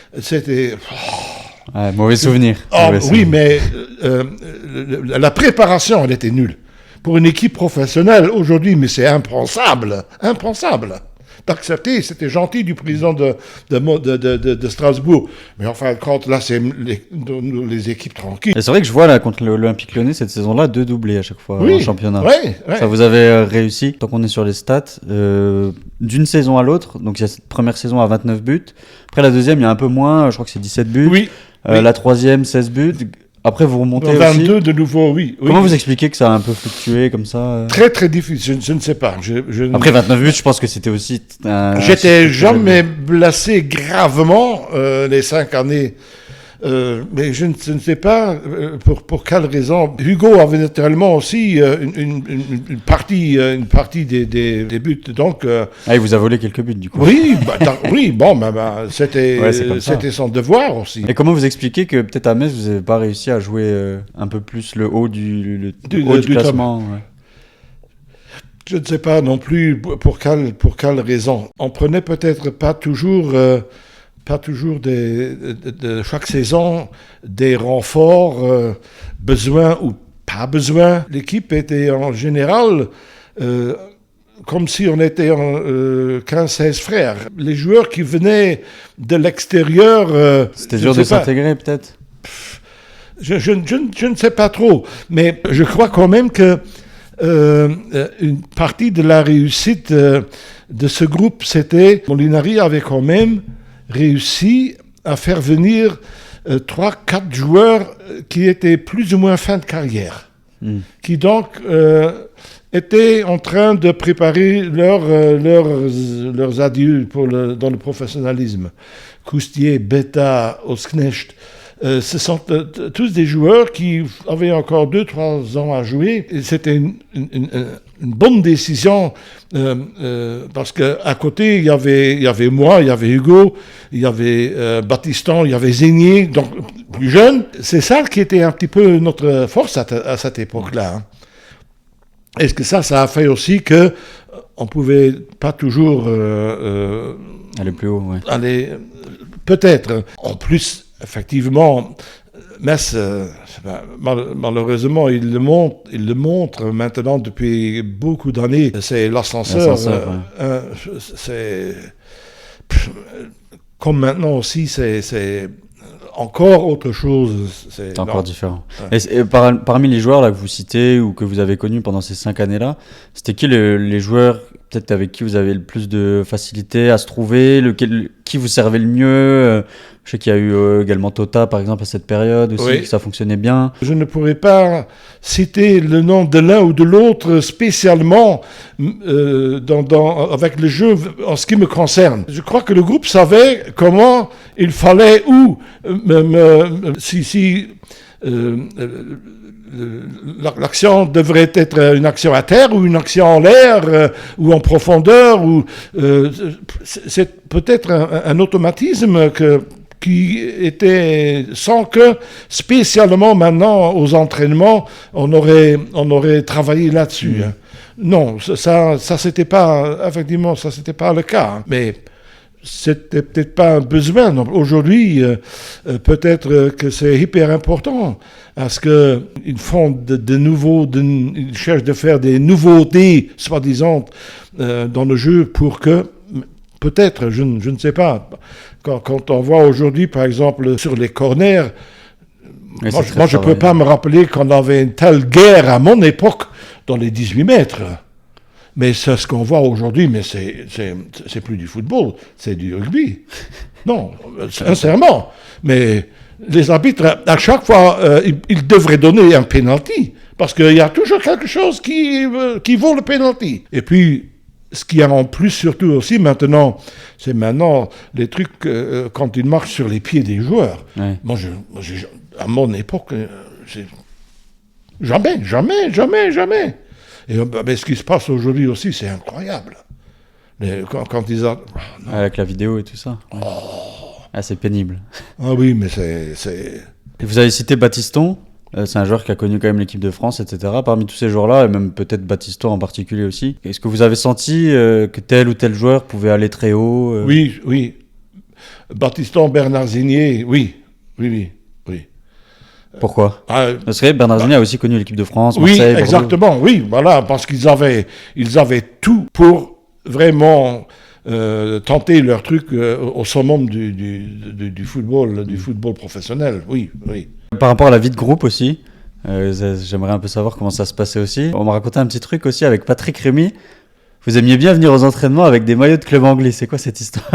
Ouais, mauvais souvenir. Oui, mais la préparation, elle était nulle. Pour une équipe professionnelle, aujourd'hui, mais c'est impensable. d'accepter. C'était gentil du président de Strasbourg. Mais en fin de compte, là, c'est les équipes tranquilles. Et c'est vrai que je vois là, contre l'Olympique Lyonnais, cette saison-là, 2 doublés à chaque fois en championnat. Ouais. Ça, vous avez réussi, tant qu'on est sur les stats, d'une saison à l'autre. Donc, il y a cette première saison à 29 buts. Après, la deuxième, il y a un peu moins. Je crois que c'est 17 buts. Oui. La troisième, 16 buts. Après, vous remontez 22 aussi. de nouveau, oui. Comment vous expliquez que ça a un peu fluctué comme ça Très, très difficile. Je ne sais pas. Après 29 buts, je pense que c'était aussi... J'étais jamais blessé gravement les 5 années. Mais je ne sais pas pour quelle raison. Hugo avait naturellement aussi une partie des buts. Donc, il vous a volé quelques buts du coup. Oui, c'était son devoir aussi. Et comment vous expliquez que peut-être à Metz, vous n'avez pas réussi à jouer un peu plus le haut du classement Je ne sais pas non plus pour quelle raison. On prenait peut-être pas toujours de chaque saison des renforts, besoin ou pas besoin. L'équipe était en général comme si on était 15-16 frères. Les joueurs qui venaient de l'extérieur... C'était dur de s'intégrer peut-être. Je ne sais pas trop, mais je crois quand même que une partie de la réussite de ce groupe, c'était Molinari avait quand même réussi à faire venir 3-4 joueurs qui étaient plus ou moins fin de carrière, qui donc étaient en train de préparer leurs adieux dans le professionnalisme. Coustier, Beta, Osknecht, ce sont tous des joueurs qui avaient encore 2-3 ans à jouer. Et c'était une bonne décision parce qu'à côté, il y avait moi, il y avait Hugo, il y avait Battiston, il y avait Zégnier, donc plus jeune. C'est ça qui était un petit peu notre force à cette époque-là. Est-ce que ça a fait aussi que on pouvait pas toujours aller plus haut, ouais. Aller peut-être. En plus, effectivement, Metz, malheureusement, il le montre maintenant depuis beaucoup d'années. C'est l'ascenseur. C'est comme maintenant aussi, c'est encore autre chose. C'est encore différent. Ouais. Et parmi les joueurs là, que vous citez ou que vous avez connus pendant ces 5 années-là, c'était qui les joueurs peut-être avec qui vous avez le plus de facilité à se trouver, qui vous servait le mieux? Je sais qu'il y a eu également Tota, par exemple, à cette période aussi, que ça fonctionnait bien. Je ne pourrais pas citer le nom de l'un ou de l'autre spécialement avec le jeu en ce qui me concerne. Je crois que le groupe savait comment il fallait l'action devrait être une action à terre ou une action en l'air ou en profondeur. C'est peut-être un automatisme qui était sans que spécialement maintenant aux entraînements on aurait travaillé là-dessus. Non, ça c'était pas effectivement ça c'était pas le cas. Mais c'était peut-être pas un besoin. Donc, aujourd'hui, peut-être que c'est hyper important parce que ils font ils cherchent de faire des nouveautés, soi-disant, dans le jeu pour que, peut-être, je ne sais pas, quand on voit aujourd'hui, par exemple, sur les corners, moi je peux pas me rappeler qu'on avait une telle guerre à mon époque dans les 18 mètres. Mais c'est ce qu'on voit aujourd'hui, mais c'est plus du football, c'est du rugby. Non, sincèrement. Mais les arbitres, à chaque fois, ils devraient donner un penalty, parce qu'il y a toujours quelque chose qui vaut le penalty. Et puis, ce qu'il y a en plus, surtout aussi maintenant, c'est maintenant les trucs quand ils marchent sur les pieds des joueurs. Ouais. Moi, à mon époque, jamais. Et ce qui se passe aujourd'hui aussi, c'est incroyable. Quand ils ont... Avec la vidéo et tout ça. Ouais. C'est pénible. Ah oui, mais c'est... Et vous avez cité Battiston, c'est un joueur qui a connu quand même l'équipe de France, etc. Parmi tous ces joueurs-là, et même peut-être Battiston en particulier aussi, est-ce que vous avez senti que tel ou tel joueur pouvait aller très haut Oui. Battiston, Bernard Zégnier, oui. Pourquoi parce que Bernard Zégnier a aussi connu l'équipe de France, Marseille, oui, exactement, Bordeaux. Oui, voilà, parce qu'ils avaient tout pour vraiment tenter leur truc au summum du football professionnel. Oui. Par rapport à la vie de groupe aussi, j'aimerais un peu savoir comment ça se passait aussi. On m'a raconté un petit truc aussi avec Patrick Rémy. Vous aimiez bien venir aux entraînements avec des maillots de clubs anglais. C'est quoi cette histoire?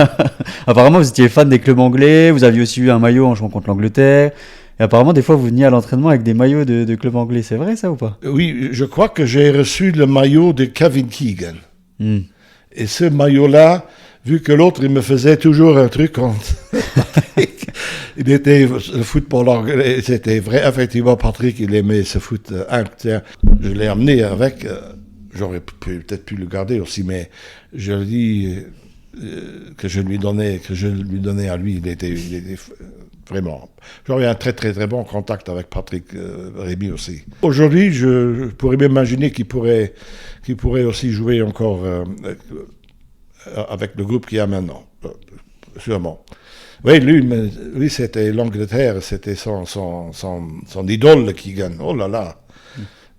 Apparemment, vous étiez fan des clubs anglais. Vous aviez aussi eu un maillot en jouant contre l'Angleterre. Et apparemment, des fois, vous veniez à l'entraînement avec des maillots de clubs anglais. C'est vrai, ça, ou pas? Oui, je crois que j'ai reçu le maillot de Kevin Keegan. Et ce maillot-là, vu que l'autre, il me faisait toujours un truc contre il était le football anglais. C'était vrai, effectivement, Patrick, il aimait ce foot. Je l'ai amené avec... J'aurais peut-être pu le garder aussi, mais je dis que je lui donnais à lui. Il était vraiment. J'aurais un très très très bon contact avec Patrick Rémy aussi. Aujourd'hui, je pourrais m'imaginer qu'il pourrait aussi jouer encore avec le groupe qu'il y a maintenant, sûrement. Oui, lui c'était l'Angleterre, c'était son idole qui gagne. Oh là là.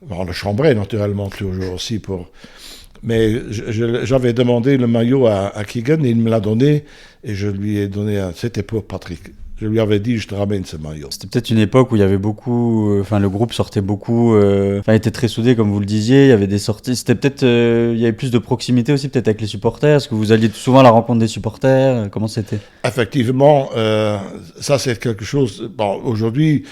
On le chambrait naturellement toujours aussi mais j'avais demandé le maillot à Keegan et il me l'a donné et je lui ai donné c'était pour Patrick. Je lui avais dit je te ramène ce maillot. C'était peut-être une époque où il y avait beaucoup, le groupe sortait beaucoup, était très soudé comme vous le disiez. Il y avait des sorties. C'était peut-être, il y avait plus de proximité aussi peut-être avec les supporters. Est-ce que vous alliez souvent à la rencontre des supporters? Comment c'était? Effectivement, ça c'est quelque chose. Bon, aujourd'hui,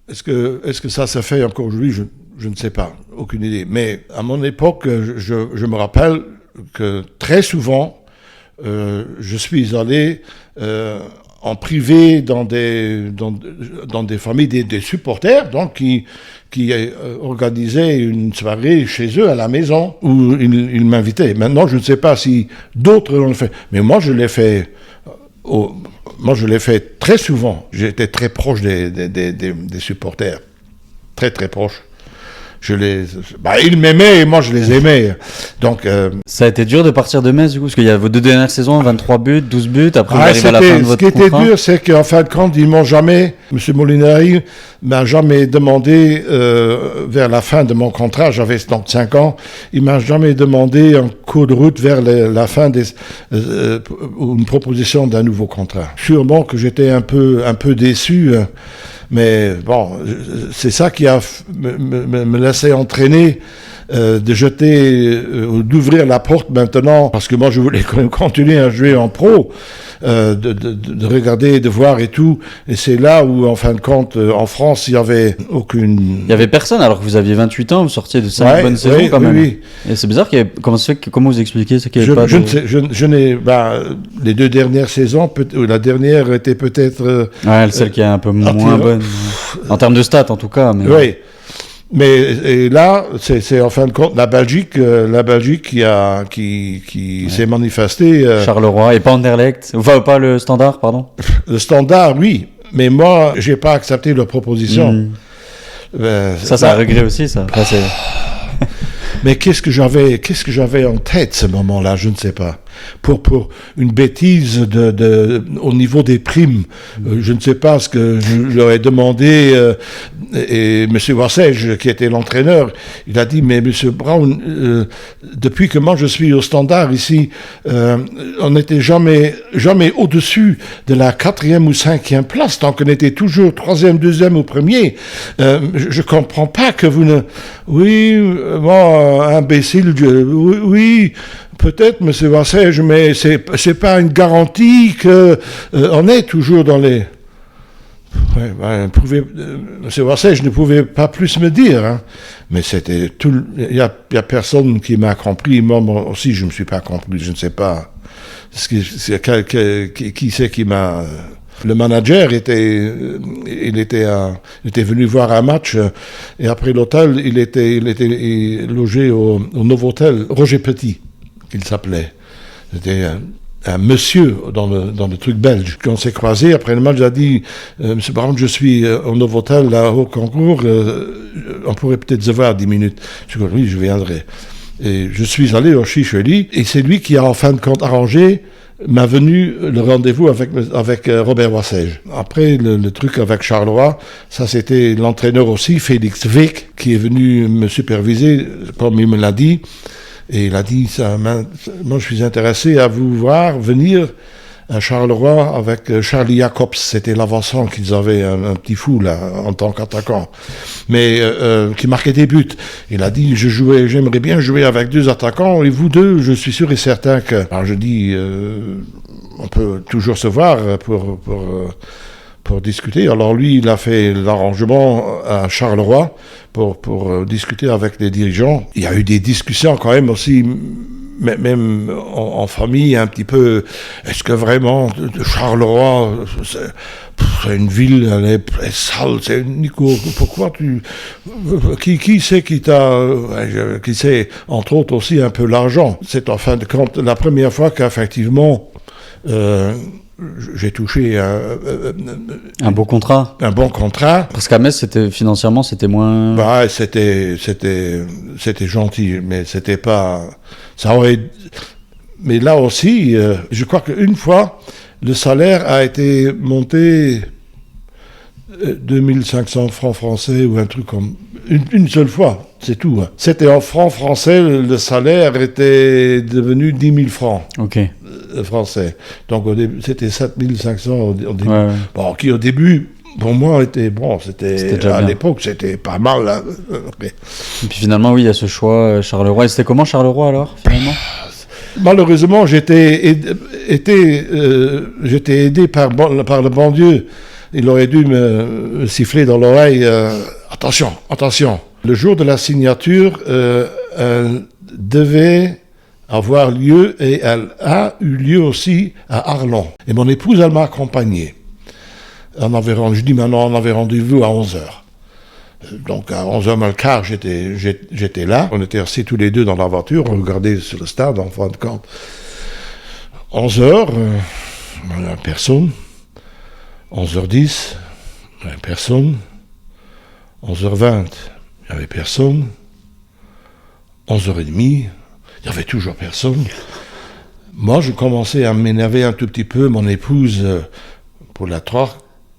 est-ce que ça se fait encore aujourd'hui? Je ne sais pas, aucune idée. Mais à mon époque, je me rappelle que très souvent, je suis allé en privé dans des familles des supporters, donc qui organisaient une soirée chez eux à la maison où ils m'invitaient. Maintenant, je ne sais pas si d'autres l'ont fait, mais moi, je l'ai fait. Moi, je l'ai fait très souvent. J'étais très proche des supporters, très très proche. Ils m'aimaient et moi je les aimais. Donc, ça a été dur de partir de Metz du coup, parce qu'il y a vos 2 dernières saisons, 23 buts, 12 buts, après vous arrivez à la fin de votre contrat. Ce qui était dur, c'est qu'en fin de compte, ils m'ont jamais, M. Molinari m'a jamais demandé, vers la fin de mon contrat, j'avais donc 5 ans, il m'a jamais demandé en cours de route vers la fin une proposition d'un nouveau contrat. Sûrement que j'étais un peu déçu, mais bon, c'est ça qui a me laissé entraîner, de jeter, d'ouvrir la porte maintenant, parce que moi je voulais quand même continuer à jouer en pro, de regarder, de voir et tout. Et c'est là où, en fin de compte, en France, il y avait aucune... Il y avait personne, alors que vous aviez 28 ans, vous sortiez de 5 bonnes saisons quand même. Oui. Et c'est bizarre, comment vous expliquez ce qu'il n'y avait pas je n'ai... les 2 dernières saisons, la dernière était peut-être... celle qui est un peu moins bonne. En termes de stats, en tout cas. Mais... Oui. Mais là, c'est en fin de compte la Belgique qui s'est manifestée. Charleroi et pas Anderlecht, enfin pas le Standard, pardon. Le Standard, oui, mais moi, j'ai pas accepté leur proposition. Ça a regret aussi, ça. Mais qu'est-ce que j'avais en tête ce moment-là, je ne sais pas. Pour une bêtise au niveau des primes, je ne sais pas ce que je leur ai demandé, et M. Wassège, qui était l'entraîneur, il a dit, mais M. Brown, depuis que moi je suis au Standard ici, on n'était jamais au-dessus de la 4e ou 5e place, tant qu'on était toujours 3e, 2e ou 1er. Je comprends pas que vous ne... Oui, moi, imbécile, oui, peut-être, M. Wassège, mais c'est pas une garantie qu'on est toujours dans les... M. Wassège ne pouvait pas plus me dire, hein. Mais c'était tout... Il y a personne qui m'a compris, moi aussi je ne me suis pas compris, je ne sais pas. Qui c'est qui m'a... Le manager était venu voir un match et après l'hôtel, il était logé au Novotel Roger Petit, qu'il s'appelait. C'était un monsieur dans le truc belge. Quand on s'est croisés, après le match, il a dit Monsieur Brown, je suis au Novotel, là, au concours, on pourrait peut-être se voir 10 minutes. Je dis oui, je viendrai. Et je suis allé au Chicheli, et c'est lui qui a en fin de compte arrangé ma venue, le rendez-vous avec Robert Wassège. Après, le truc avec Charleroi, ça c'était l'entraîneur aussi, Félix Vick, qui est venu me superviser, comme il me l'a dit. Et il a dit, moi je suis intéressé à vous voir venir à Charleroi avec Charlie Jacobs. C'était l'avancement qu'ils avaient, un petit fou là, en tant qu'attaquant, mais qui marquait des buts. Il a dit, j'aimerais bien jouer avec 2 attaquants, et vous deux, je suis sûr et certain que... Alors je dis, on peut toujours se voir pour discuter. Alors lui, il a fait l'arrangement à Charleroi pour discuter avec les dirigeants. Il y a eu des discussions quand même aussi, même en famille, un petit peu. Est-ce que vraiment Charleroi, c'est une ville, elle est sale. Nico, pourquoi qui c'est qui sait, entre autres aussi un peu l'argent. C'est en fin de compte la première fois qu'effectivement j'ai touché un beau contrat. Un bon contrat. Parce qu'à Metz, financièrement, c'était moins... Bah, c'était gentil, mais c'était pas... Ça aurait... Mais là aussi, je crois qu'une fois, le salaire a été monté 2500 francs français ou un truc comme... Une seule fois, c'est tout. Hein. C'était en francs français, le salaire était devenu 10 000 francs. Ok. Français. Donc au début, c'était 7500 au début. Ouais. Bon, qui au début, pour moi, c'était à bien. l'époque, c'était pas mal. Hein. Et puis finalement, oui, il y a ce choix, Charleroi. Et c'était comment Charleroi alors, finalement? Malheureusement, j'étais aidé par le bon Dieu. Il aurait dû me siffler dans l'oreille. Attention. Le jour de la signature, elle devait avoir lieu, et elle a eu lieu aussi à Arlon. Et mon épouse, elle m'a accompagné. Maintenant, on avait rendez-vous à 11h. Donc à 11h moins le quart, j'étais là. On était assis tous les deux dans la voiture, on regardait sur le stade, en fin de compte. 11h, il n'y a personne. 11h10, il n'y avait personne. 11h20, il n'y avait personne. 11h30, il n'y avait toujours personne. Moi, je commençais à m'énerver un tout petit peu. Mon épouse, pour la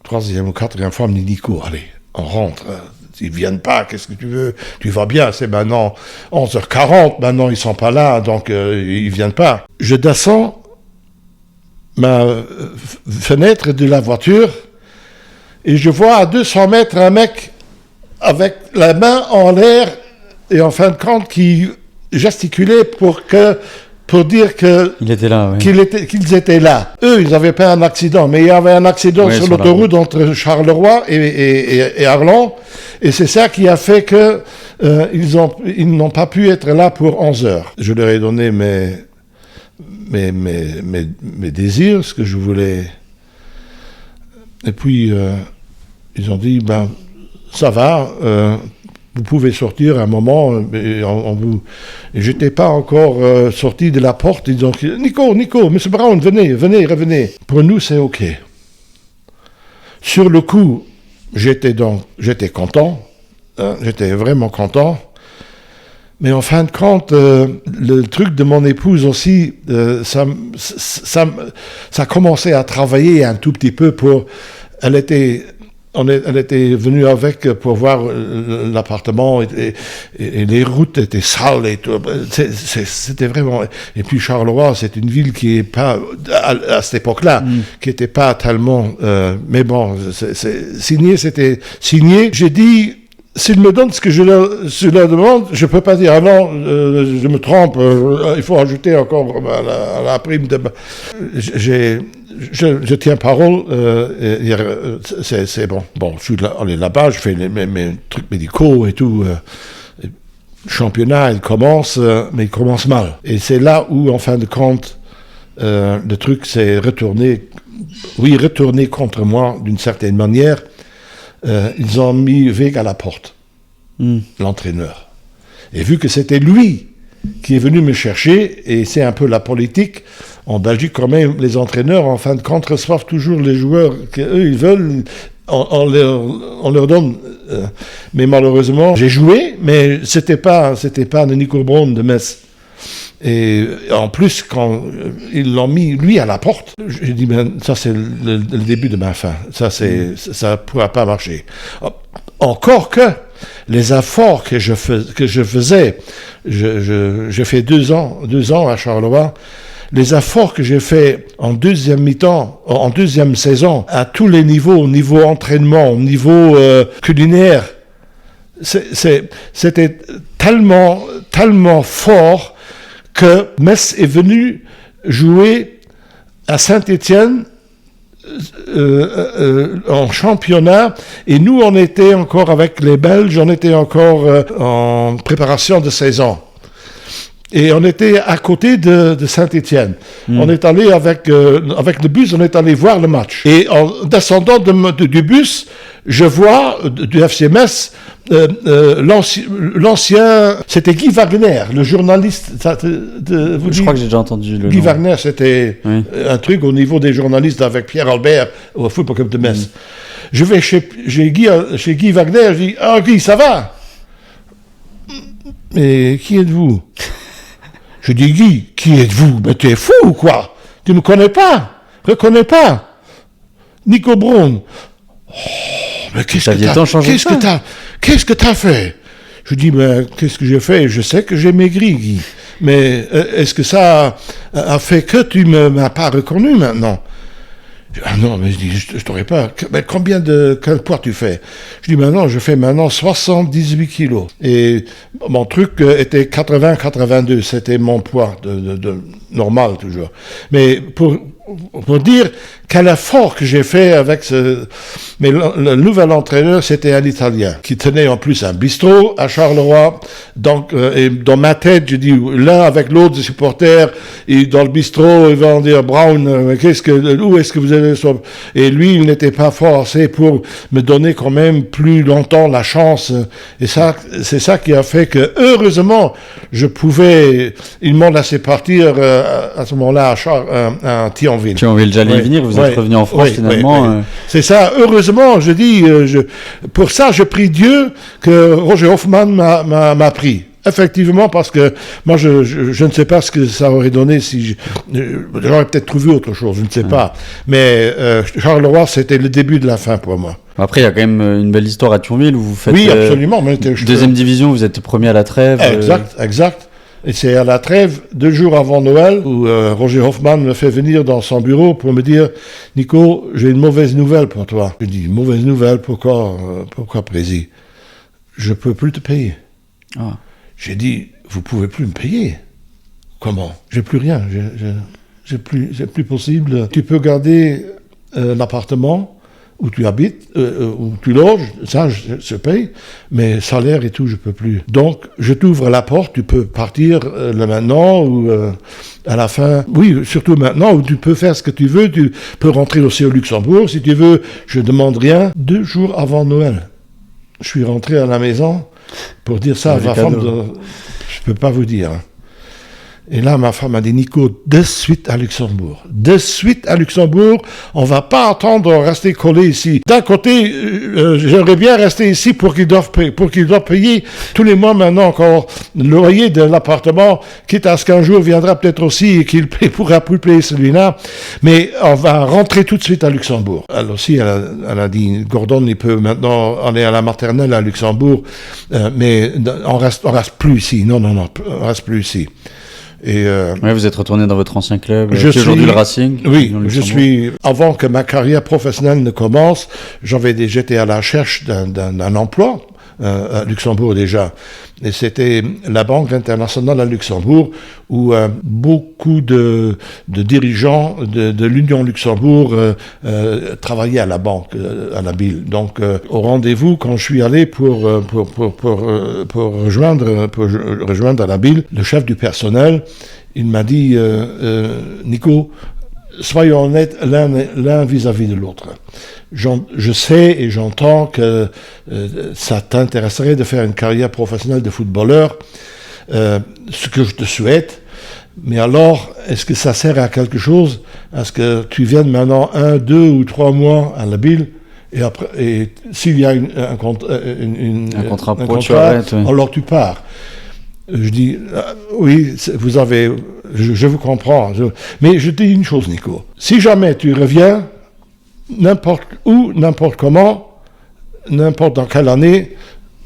troisième ou quatrième fois, me dit, Nico, allez, on rentre. Ils ne viennent pas, qu'est-ce que tu veux? Tu vas bien, c'est maintenant 11h40, maintenant ils ne sont pas là, donc ils ne viennent pas. Je descends ma fenêtre de la voiture et je vois à 200 mètres un mec avec la main en l'air et en fin de compte qui gesticulait pour dire il était là, oui. qu'ils étaient là. Eux, ils n'avaient pas un accident, mais il y avait un accident sur l'autoroute entre Charleroi et Arlon, et c'est ça qui a fait que ils n'ont pas pu être là pour 11 heures. Je leur ai donné mes désirs, ce que je voulais. Et puis, ils ont dit, ça va, vous pouvez sortir un moment, et j'étais pas encore sorti de la porte, ils ont dit, Nico, M. Brown, revenez. Pour nous, c'est OK. Sur le coup, j'étais content, j'étais vraiment content, mais en fin de compte, le truc de mon épouse aussi, ça commençait à travailler un tout petit peu pour... Elle était venue avec pour voir l'appartement et les routes étaient sales et tout. C'était vraiment... Et puis Charleroi, c'est une ville qui est pas, à cette époque-là, qui était pas tellement... mais bon, c'était signé. J'ai dit, s'ils me donnent ce que je leur demande, je peux pas dire, non, je me trompe, il faut ajouter encore à la prime de... Je tiens parole, c'est bon. Bon, je suis là-bas, je fais mes trucs médicaux et tout. Le championnat, il commence, mais il commence mal. Et c'est là où, en fin de compte, le truc s'est retourné contre moi d'une certaine manière. Ils ont mis Veg à la porte, l'entraîneur. Et vu que c'était lui qui est venu me chercher, et c'est un peu la politique, en Belgique quand même, les entraîneurs, en fin de compte, reçoivent toujours les joueurs qu'eux, ils veulent, on leur donne. Mais malheureusement, j'ai joué, mais c'était pas le Nico Brown de Metz. Et en plus, quand ils l'ont mis, lui, à la porte, j'ai dit, ça c'est le début de ma fin. Ça pourra pas marcher. Encore que, les efforts que je faisais, j'ai fait 2 ans à Charleroi, les efforts que j'ai fait en deuxième mi-temps, en deuxième saison, à tous les niveaux, au niveau entraînement, au niveau culinaire, c'était tellement fort que Metz est venu jouer à Saint-Étienne en championnat, et nous on était encore avec les Belges, on était encore en préparation de saison. Et on était à côté de Saint-Étienne. On est allé avec le bus, on est allé voir le match. Et en descendant du bus, je vois du FC Metz l'ancien, c'était Guy Wagner, le journaliste. Je crois que j'ai déjà entendu le Guy nom. Wagner, c'était un truc au niveau des journalistes avec Pierre Albert au Football Club de Metz. Je vais chez Guy Wagner, je dis « Ah Guy, ça va ?» « Mais qui êtes-vous » Je dis « Guy, qui êtes-vous ?»« Mais tu es fou ou quoi? Tu ne me connais pas? Reconnais pas? Nico Braun. »« Oh, mais qu'est-ce que t'as fait ?» Je dis « Mais qu'est-ce que j'ai fait? Je sais que j'ai maigri, Guy. Mais est-ce que ça a fait que tu ne m'as pas reconnu maintenant ?» Ah non, mais je dis, je t'aurais pas. Mais quel poids tu fais? Je dis, maintenant, je fais 78 kilos. Et mon truc était 80-82. C'était mon poids de normal, toujours. Mais pour dire quel effort que j'ai fait avec ce... Mais le nouvel entraîneur, c'était un Italien qui tenait en plus un bistrot à Charleroi. Donc, et dans ma tête, je dis, l'un avec l'autre, des supporters, et dans le bistrot, ils vont dire, Brown, où est-ce que vous allez... Et lui, il n'était pas fort assez pour me donner quand même plus longtemps la chance. Et ça, c'est ça qui a fait que, heureusement, je pouvais... Ils m'ont laissé partir à ce moment-là à Thionville. Thionville, j'allais y venir, vous êtes revenu en France finalement. C'est ça, heureusement, je dis, pour ça, je prie Dieu que Roger Hoffmann m'a pris. Effectivement, parce que moi, je ne sais pas ce que ça aurait donné si j'aurais peut-être trouvé autre chose, je ne sais pas. Mais Charleroi, c'était le début de la fin pour moi. Après, il y a quand même une belle histoire à Thionville où vous faites... Oui, absolument. Deuxième division, vous êtes premier à la trêve. Exact. Et c'est à la trêve, 2 jours avant Noël, où Roger Hoffmann me fait venir dans son bureau pour me dire « Nico, j'ai une mauvaise nouvelle pour toi. » Je dis « Mauvaise nouvelle, pourquoi Prési? Je peux plus te payer. » J'ai dit « Vous pouvez plus me payer. » Comment? J'ai plus rien. C'est plus possible. Tu peux garder l'appartement où tu habites, où tu loges, ça je paye, mais salaire et tout, je peux plus. Donc, je t'ouvre la porte, tu peux partir maintenant ou à la fin. Oui, surtout maintenant, où tu peux faire ce que tu veux, tu peux rentrer aussi au Luxembourg, si tu veux, je demande rien. 2 jours avant Noël, je suis rentré à la maison pour dire ça à ma femme, je peux pas vous dire. Et là, ma femme a dit, Nico, de suite à Luxembourg. De suite à Luxembourg, on va pas attendre de rester collé ici. D'un côté, j'aimerais bien rester ici pour qu'ils doivent payer tous les mois maintenant encore le loyer de l'appartement, quitte à ce qu'un jour viendra peut-être aussi et qu'il pourra plus payer celui-là. Mais on va rentrer tout de suite à Luxembourg. Elle aussi, elle a dit, Gordon, il peut maintenant aller à la maternelle à Luxembourg, mais on reste plus ici. Non, on reste plus ici. Et vous êtes retourné dans votre ancien club, qui est aujourd'hui le Racing. Oui, avant que ma carrière professionnelle ne commence, j'étais à la recherche d'un emploi à Luxembourg déjà. Et c'était la Banque internationale à Luxembourg où beaucoup de dirigeants de l'Union Luxembourg travaillaient à la banque, à la BIL. Donc, au rendez-vous, quand je suis allé pour rejoindre à la BIL, le chef du personnel, il m'a dit Nico, soyons honnêtes l'un vis-à-vis de l'autre. Je sais et j'entends que ça t'intéresserait de faire une carrière professionnelle de footballeur, ce que je te souhaite. Mais alors, est-ce que ça sert à quelque chose? Est-ce que tu viennes maintenant 1, 2 ou 3 mois à la BIL et s'il y a un contrat, alors tu pars. Je dis, oui, je vous comprends. Mais je dis une chose, Nico. Si jamais tu reviens, n'importe où, n'importe comment, n'importe dans quelle année,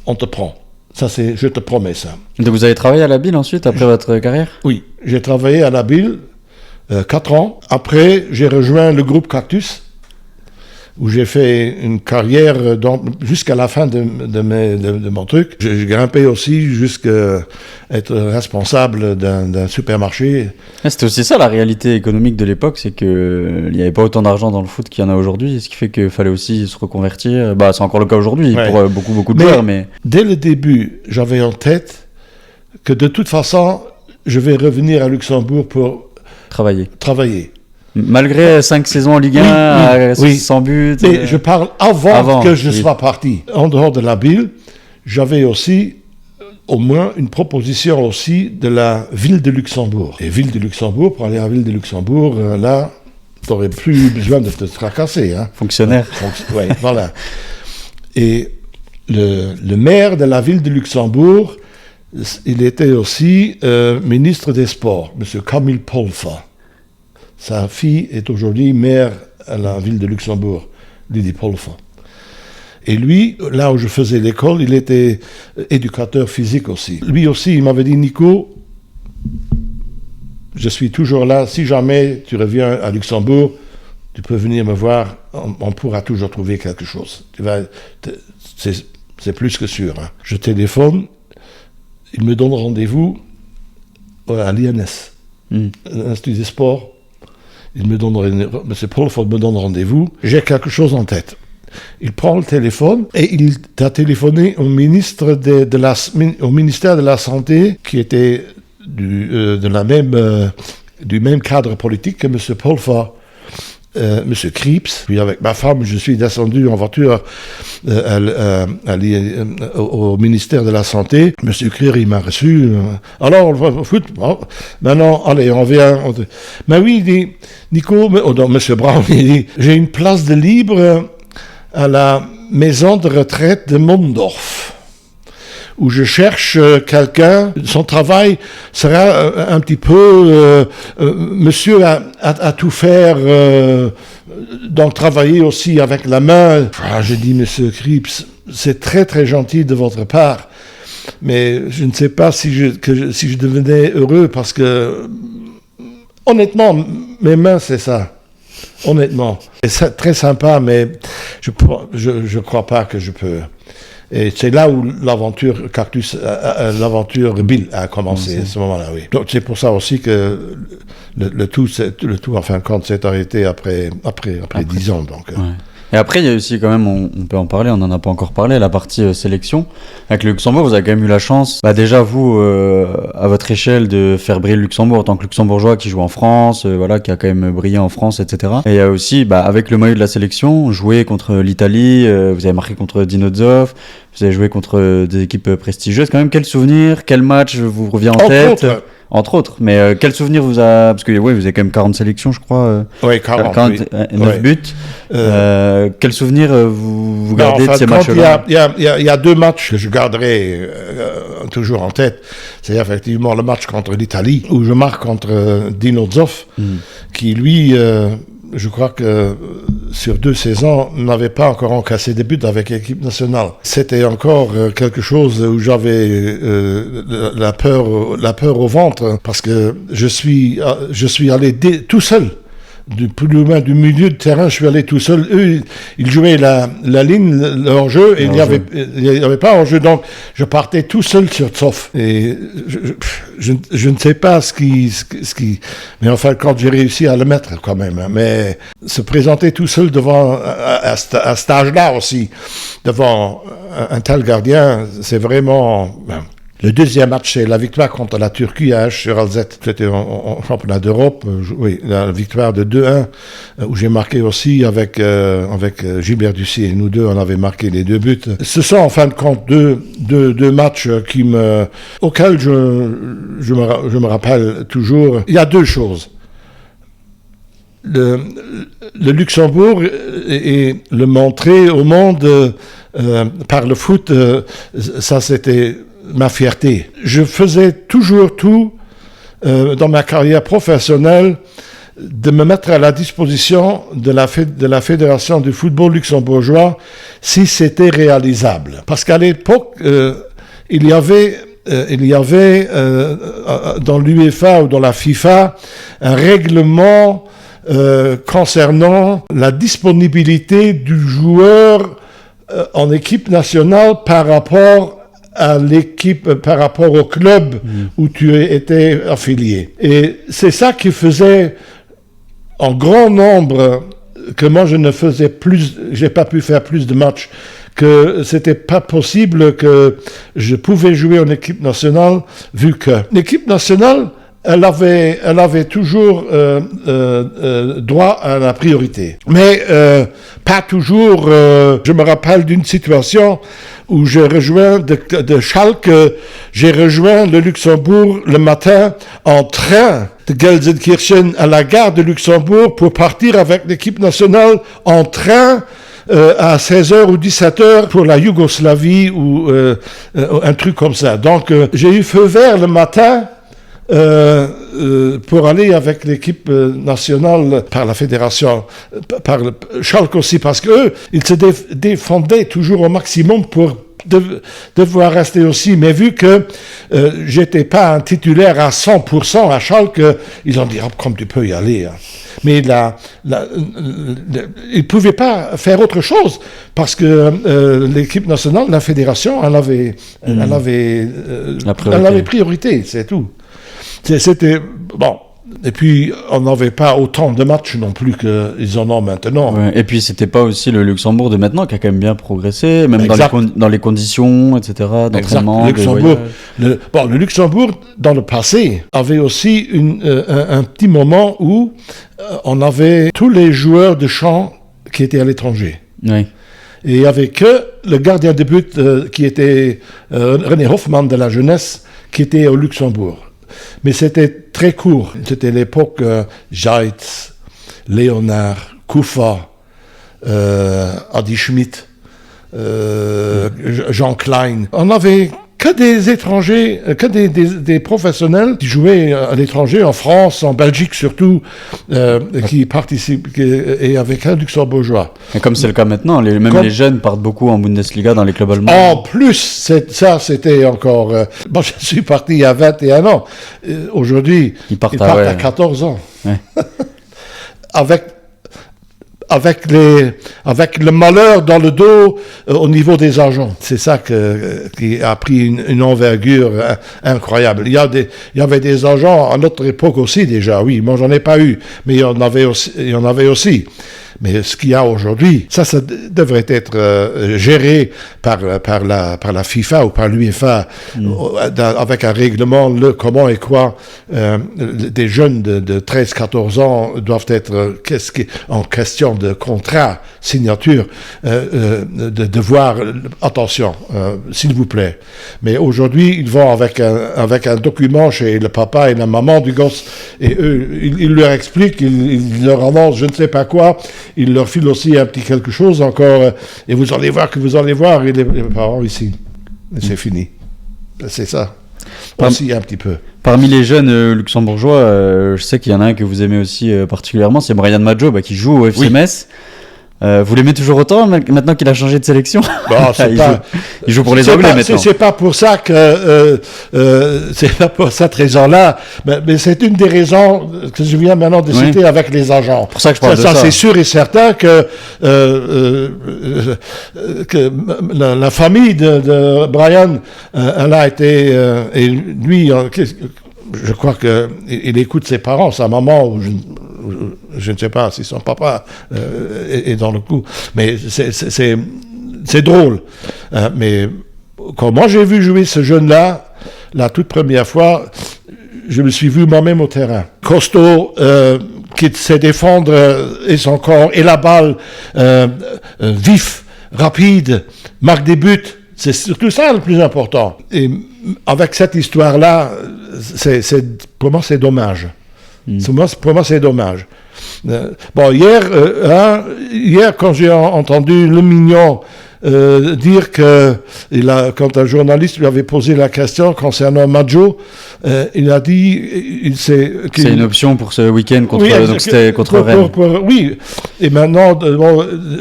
on te prend. Ça, je te promets ça. Donc vous avez travaillé à la Bille ensuite, après votre carrière? Oui, j'ai travaillé à la Bille 4 ans. Après, j'ai rejoint le groupe Cactus, où j'ai fait une carrière jusqu'à la fin de mon truc. J'ai grimpé aussi jusqu'à être responsable d'un supermarché. C'était aussi ça la réalité économique de l'époque, c'est qu'il n'y avait pas autant d'argent dans le foot qu'il y en a aujourd'hui, ce qui fait qu'il fallait aussi se reconvertir. Bah, c'est encore le cas aujourd'hui pour beaucoup de joueurs. Mais dès le début, j'avais en tête que de toute façon, je vais revenir à Luxembourg pour travailler. Malgré 5 saisons en Ligue 1, sans but. Mais je parle avant que je sois parti. En dehors de la Bille, j'avais aussi au moins une proposition aussi de la ville de Luxembourg. Et ville de Luxembourg, pour aller à la ville de Luxembourg, là, tu n'aurais plus besoin de te tracasser. Hein. Fonctionnaire. Oui, voilà. Et le maire de la ville de Luxembourg, il était aussi ministre des Sports, M. Camille Polfa. Sa fille est aujourd'hui maire à la ville de Luxembourg, Lydie Polfa. Et lui, là où je faisais l'école, il était éducateur physique aussi. Lui aussi, il m'avait dit, Nico, je suis toujours là. Si jamais tu reviens à Luxembourg, tu peux venir me voir. On pourra toujours trouver quelque chose. C'est plus que sûr. Hein. Je téléphone. Il me donne rendez-vous à l'INS, l'Institut des Sports. M. Polfa me donne rendez-vous. J'ai quelque chose en tête. Il prend le téléphone et il a téléphoné au ministère de la Santé, qui était du même cadre politique que M. Polfa, M. Krips. Puis avec ma femme, je suis descendu en voiture au ministère de la Santé. M. Krips, il m'a reçu. Alors, on va au foot. Bon, maintenant, allez, on vient. Mais oui, il dit, Nico, M. Brown, il dit, j'ai une place de libre à la maison de retraite de Mondorf, où je cherche quelqu'un. Son travail sera un petit peu, monsieur à tout faire, donc travailler aussi avec la main. Je dis, monsieur Krips, c'est très très gentil de votre part, mais je ne sais pas si je devenais heureux, parce que honnêtement, mes mains, c'est ça. Honnêtement, c'est très sympa, mais je crois pas que je peux. Et c'est là où l'aventure Cactus, l'aventure Bille a commencé, à ce moment-là, oui. Donc c'est pour ça aussi que le tout en fin de compte s'est arrêté après 10 ans. Donc. Ouais. Et après, il y a aussi quand même, on peut en parler, on n'en a pas encore parlé, la partie sélection. Avec le Luxembourg, vous avez quand même eu la chance, déjà vous, à votre échelle, de faire briller le Luxembourg en tant que Luxembourgeois qui joue en France, qui a quand même brillé en France, etc. Et il y a aussi, avec le maillot de la sélection, jouer contre l'Italie, vous avez marqué contre Dinozov, vous avez joué contre des équipes prestigieuses. Quand même, quel souvenir, quel match vous revient en tête Entre autres, mais quel souvenir vous a... Parce que vous avez quand même 40 sélections, je crois. Oui, 40, 9 buts. Quel souvenir vous gardez de ces matchs-là? Il y a 2 matchs que je garderai toujours en tête. C'est effectivement le match contre l'Italie, où je marque contre Dinozov, qui lui... je crois que sur 2 saisons, n'avait pas encore encaissé des buts avec l'équipe nationale. C'était encore quelque chose où j'avais la peur au ventre, parce que je suis allé tout seul. Plus ou moins du milieu de terrain, je suis allé tout seul. Eux, ils jouaient la ligne, le hors-jeu, et il n'y avait pas hors-jeu. Donc, je partais tout seul sur Tsof. Et je ne sais pas ce qui... Mais enfin, quand j'ai réussi à le mettre, quand même. Hein. Mais se présenter tout seul devant, à cet âge-là aussi, devant un tel gardien, c'est vraiment... Le deuxième match, c'est la victoire contre la Turquie à H-sur-Alzette. C'était en championnat d'Europe. La victoire de 2-1, où j'ai marqué aussi avec Gilbert Dussier. Nous deux, on avait marqué les 2 buts. Ce sont en fin de compte deux matchs auxquels je me rappelle toujours. Il y a 2 choses. Le Luxembourg et le montrer au monde par le foot, ça c'était ma fierté. Je faisais toujours tout dans ma carrière professionnelle de me mettre à la disposition de la Fédération du football luxembourgeois si c'était réalisable. Parce qu'à l'époque, il y avait dans l'UEFA ou dans la FIFA un règlement concernant la disponibilité du joueur en équipe nationale par rapport à l'équipe, par rapport au club où tu étais affilié. Et c'est ça qui faisait en grand nombre que moi j'ai pas pu faire plus de matchs, que c'était pas possible que je pouvais jouer en équipe nationale, vu que l'équipe nationale, elle avait toujours droit à la priorité. Mais pas toujours. Je me rappelle d'une situation où j'ai rejoint de Schalke, j'ai rejoint le Luxembourg le matin en train de Gelsenkirchen à la gare de Luxembourg pour partir avec l'équipe nationale en train à 16h ou 17h pour la Yougoslavie ou un truc comme ça. Donc j'ai eu feu vert le matin pour aller avec l'équipe nationale par la fédération, par le Schalke aussi, parce qu'eux, ils se défendaient toujours au maximum pour devoir rester aussi. Mais vu que j'étais pas un titulaire à 100% à Schalke, ils ont dit comme tu peux y aller. Hein. Mais ils pouvaient pas faire autre chose parce que l'équipe nationale, la fédération, elle avait priorité, c'est tout. C'était bon. Et puis, on n'avait pas autant de matchs non plus qu'ils en ont maintenant. Ouais, et puis, c'était pas aussi le Luxembourg de maintenant qui a quand même bien progressé, même dans les conditions, etc., d'entraînement. Le Luxembourg, dans le passé, avait aussi un petit moment où on avait tous les joueurs de champ qui étaient à l'étranger. Oui. Et il n'y avait que le gardien de but qui était René Hoffmann de la jeunesse, qui était au Luxembourg. Mais c'était très court. C'était l'époque Zeitz, Léonard, Koufa, Adi Schmidt, Jean Klein. On avait que des étrangers, que des professionnels qui jouaient à l'étranger, en France, en Belgique surtout, qui participent, et avec un luxembourgeois. Et comme c'est le cas maintenant, les jeunes partent beaucoup en Bundesliga dans les clubs allemands. En plus, c'était encore... moi, je suis parti il y a 21 ans. Aujourd'hui, ils partent à 14 ans. Ouais. Avec le malheur dans le dos au niveau des agents. C'est ça qui a pris une envergure incroyable. Il y avait des agents à notre époque aussi déjà, oui. Moi, j'en ai pas eu, mais il y en avait aussi. Mais ce qu'il y a aujourd'hui, ça devrait être géré par la FIFA ou par l'UEFA avec un règlement, comment et quoi des jeunes de 13-14 ans doivent être en question de contrat, signature, de voir, attention, s'il vous plaît. Mais aujourd'hui, ils vont avec un document chez le papa et la maman du gosse et eux, ils leur expliquent, ils leur annoncent je ne sais pas quoi. Il leur file aussi un petit quelque chose encore, et vous allez voir, et les parents ici. Et c'est fini. C'est ça. Aussi un petit peu. Parmi les jeunes luxembourgeois, je sais qu'il y en a un que vous aimez aussi particulièrement, c'est Brian Maggio, qui joue au FC Metz. Vous l'aimez toujours autant maintenant qu'il a changé de sélection? Il joue pour les Anglais maintenant. C'est pas pour ça que c'est pas pour cette raison-là, mais c'est une des raisons que je viens maintenant de citer avec les agents. Pour ça que je parle de ça. C'est sûr et certain que la famille de Brian, elle a été et lui. Je crois qu'il écoute ses parents, sa maman, ou je ne sais pas si son papa est dans le coup. Mais c'est drôle. Mais quand moi j'ai vu jouer ce jeune-là, la toute première fois, je me suis vu moi-même au terrain. Costaud, qui sait défendre et son corps, et la balle, vif, rapide, marque des buts. C'est surtout ça le plus important. Et avec cette histoire-là, pour moi, c'est dommage. Pour moi, c'est dommage. Hier, quand j'ai entendu Le Mignon dire quand un journaliste lui avait posé la question concernant Maggio, il a dit c'est une option pour ce week-end donc c'était contre Rennes. Oui, et maintenant,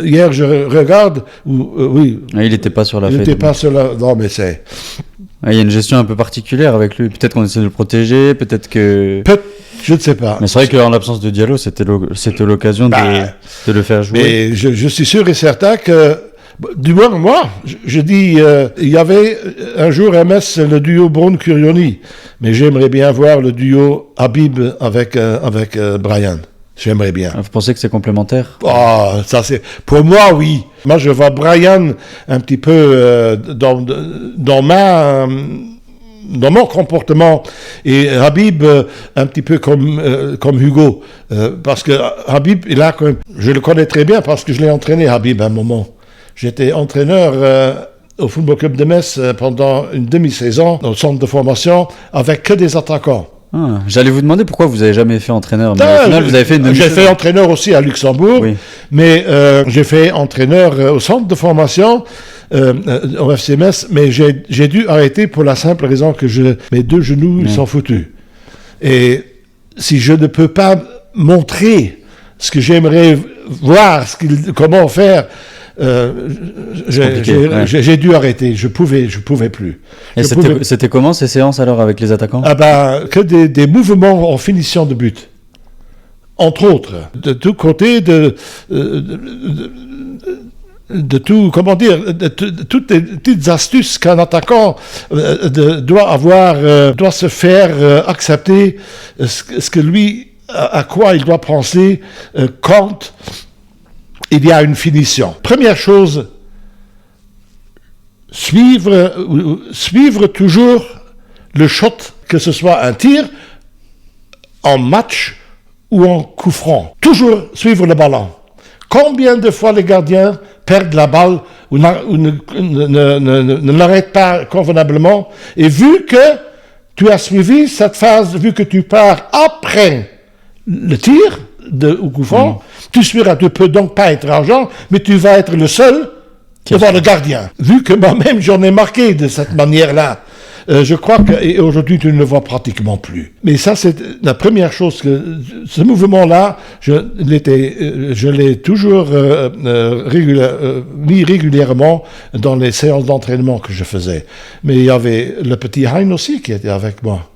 hier je regarde, oui. Il n'était pas sur la fête. Il n'était pas sur la... Non, mais c'est... Il y a une gestion un peu particulière avec lui. Peut-être qu'on essaie de le protéger, peut-être que... Je ne sais pas. Mais c'est vrai qu'en l'absence de Diallo, c'était l'occasion de le faire jouer. Mais je suis sûr et certain que, du moins moi, je dis, il y avait un jour à Metz le duo Braun-Curioni, mais j'aimerais bien voir le duo Habib avec Brian. J'aimerais bien. Vous pensez que c'est complémentaire ? Ça c'est pour moi, oui. Moi, je vois Brian un petit peu dans mon comportement et Habib un petit peu comme Hugo, parce que Habib, je le connais très bien parce que je l'ai entraîné Habib à un moment. J'étais entraîneur au Football Club de Metz pendant une demi-saison au centre de formation avec que des attaquants. J'allais vous demander pourquoi vous n'avez jamais fait entraîneur. Mais au final, vous avez fait j'ai fait entraîneur aussi à Luxembourg, oui. Mais j'ai fait entraîneur au centre de formation au FC Metz, mais j'ai dû arrêter pour la simple raison que mes deux genoux ils sont foutus. Et si je ne peux pas montrer ce que j'aimerais voir, comment faire, j'ai dû arrêter. Je pouvais plus. Et c'était comment ces séances alors avec les attaquants ? Que des mouvements en finition de but. Entre autres, de tous côtés, de tout, comment dire, de toutes les petites astuces qu'un attaquant doit se faire accepter ce que lui, à quoi il doit penser quand il y a une finition. Première chose, suivre toujours le shot, que ce soit un tir, en match ou en coup franc. Toujours suivre le ballon. Combien de fois les gardiens perdent la balle ou ne l'arrêtent pas convenablement, et vu que tu as suivi cette phase, vu que tu pars après le tir au coup franc, tu ne peux donc pas être argent, mais tu vas être le seul devant le gardien. Vu que moi-même j'en ai marqué de cette manière-là, je crois qu'aujourd'hui tu ne le vois pratiquement plus. Mais ça c'est la première chose, que ce mouvement-là, je l'ai toujours mis régulièrement dans les séances d'entraînement que je faisais. Mais il y avait le petit Hein aussi qui était avec moi.